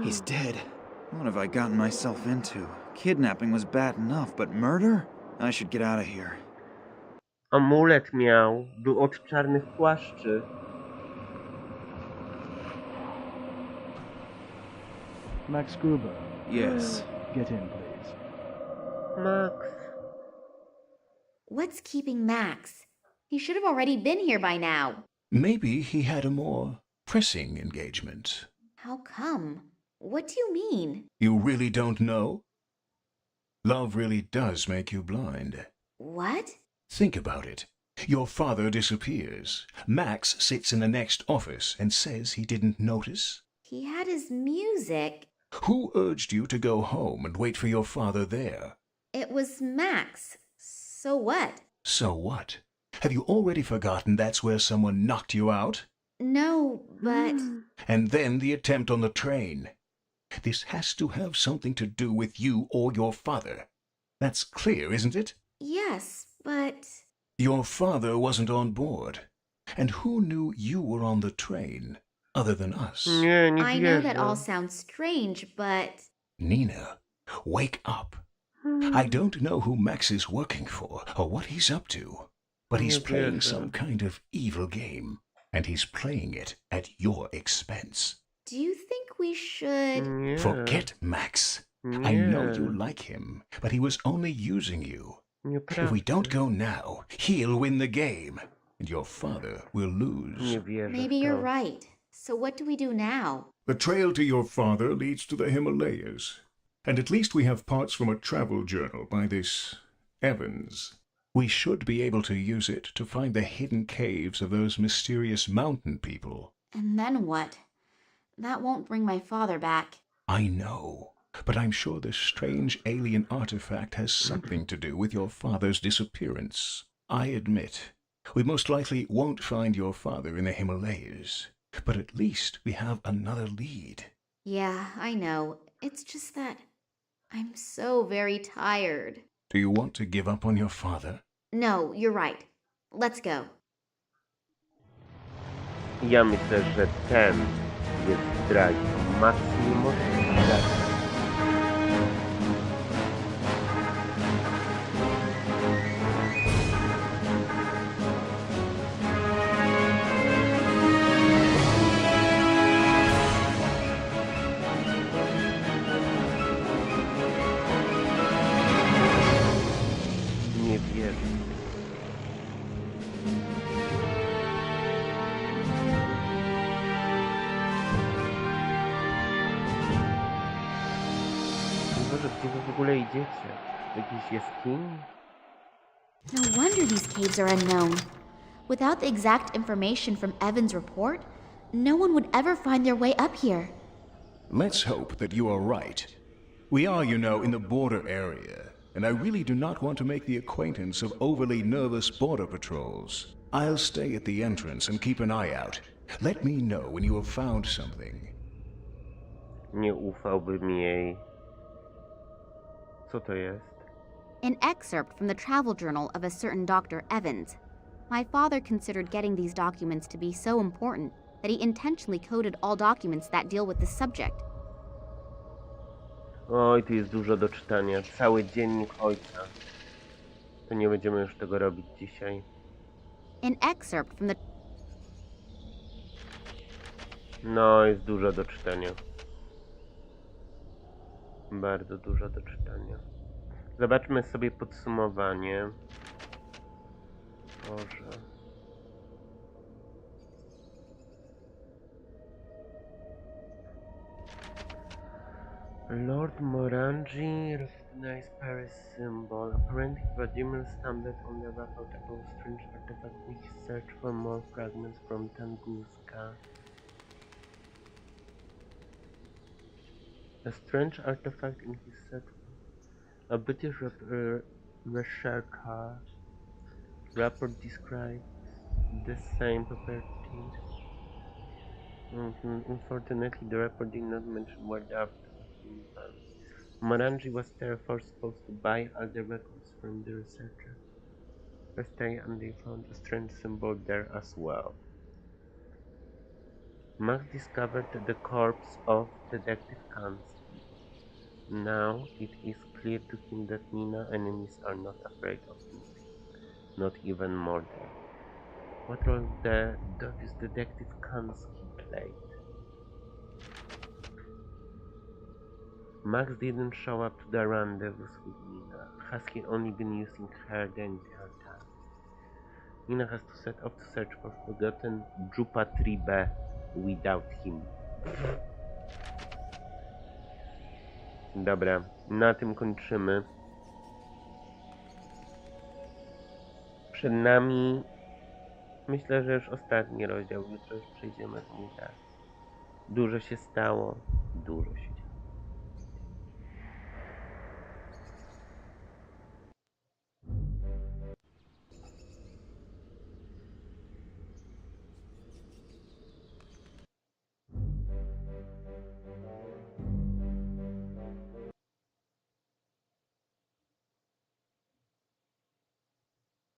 He's dead. What have I gotten myself into? Kidnapping was bad enough, but murder? I should get out of here. Amulet miał. Był od czarnych płaszczy. Max Gruber. Yes. Get in, please. Max. What's keeping Max? He should have already been here by now. Maybe he had a more pressing engagement. How come? What do you mean? You really don't know? Love really does make you blind. What? Think about it. Your father disappears. Max sits in the next office and says he didn't notice. He had his music. Who urged you to go home and wait for your father there? It was Max. So what? So what? Have you already forgotten that's where someone knocked you out? No, but... And then the attempt on the train. This has to have something to do with you or your father. That's clear, isn't it? Yes, but... Your father wasn't on board. And who knew you were on the train, other than us? Nie I know that wierzę. all sounds strange, but... Nina, wake up. I don't know who Max is working for or what he's up to, but he's Nie playing wierzę. some kind of evil game, and he's playing it at your expense. Do you think we should... Nie. Forget Max. I know Nie, you like him, but he was only using you. If we don't nieprawda. go now, he'll win the game, and your father will lose. Nie wierzę Maybe w you're to. right. So what do we do now? The trail to your father leads to the Himalayas, and at least we have parts from a travel journal by this Evans. We should be able to use it to find the hidden caves of those mysterious mountain people. And then what? That won't bring my father back. I know, but I'm sure this strange alien artifact has something to do with your father's disappearance. I admit, we most likely won't find your father in the Himalayas, but at least we have another lead. Yeah, I know. It's just that I'm so very tired. Do you want to give up on your father? No, you're right. Let's go. Ja myślę, że ten jest zdrajcą. Maksimum zdrajcą. Nie wierzę. Boże, gdzie wy w ogóle idziecie? Do jakiejś jaskini? No wonder these caves are unknown. Without the exact information from Evan's report, no one would ever find their way up here. Let's hope that you are right. We are, you know, in the border area, and I really do not want to make the acquaintance of overly nervous border patrols. I'll stay at the entrance and keep an eye out. Let me know when you have found something. Nie ufałbym jej. Co to jest? An excerpt from the travel journal of a certain Dr. Evans. My father considered getting these documents to be so important that he intentionally coded all documents that deal with the subject. Oj, tu jest dużo do czytania. Cały dziennik ojca. To nie będziemy już tego robić dzisiaj. An excerpt from the... No, jest dużo do czytania. Bardzo dużo do czytania. Zobaczmy sobie podsumowanie. Boże. Lord Morangi recognized Paris symbol. Apparently Vladimir stumbled on the record about a strange artifact in his search for more fragments from Tunguska. A strange artifact in his search. A British researcher report describes the same properties. Unfortunately, the report did not mention where the artifact was found. Morangi was therefore supposed to buy all the records from the researcher. First day, and they found a strange symbol there as well. Max discovered the corpse of Detective Kansky. Now it is clear to him that Nina's enemies are not afraid of him, not even murder. What role does Detective Kansky play? Max didn't show up to the rendezvous with Nina. Has he only been using her the entire time? Nina has to set off to search for forgotten Drupa Tribe without him. Dobra, na tym kończymy. Przed nami, myślę, że już ostatni rozdział. Jutro już przejdziemy w Mutar. Dużo się stało, dużo się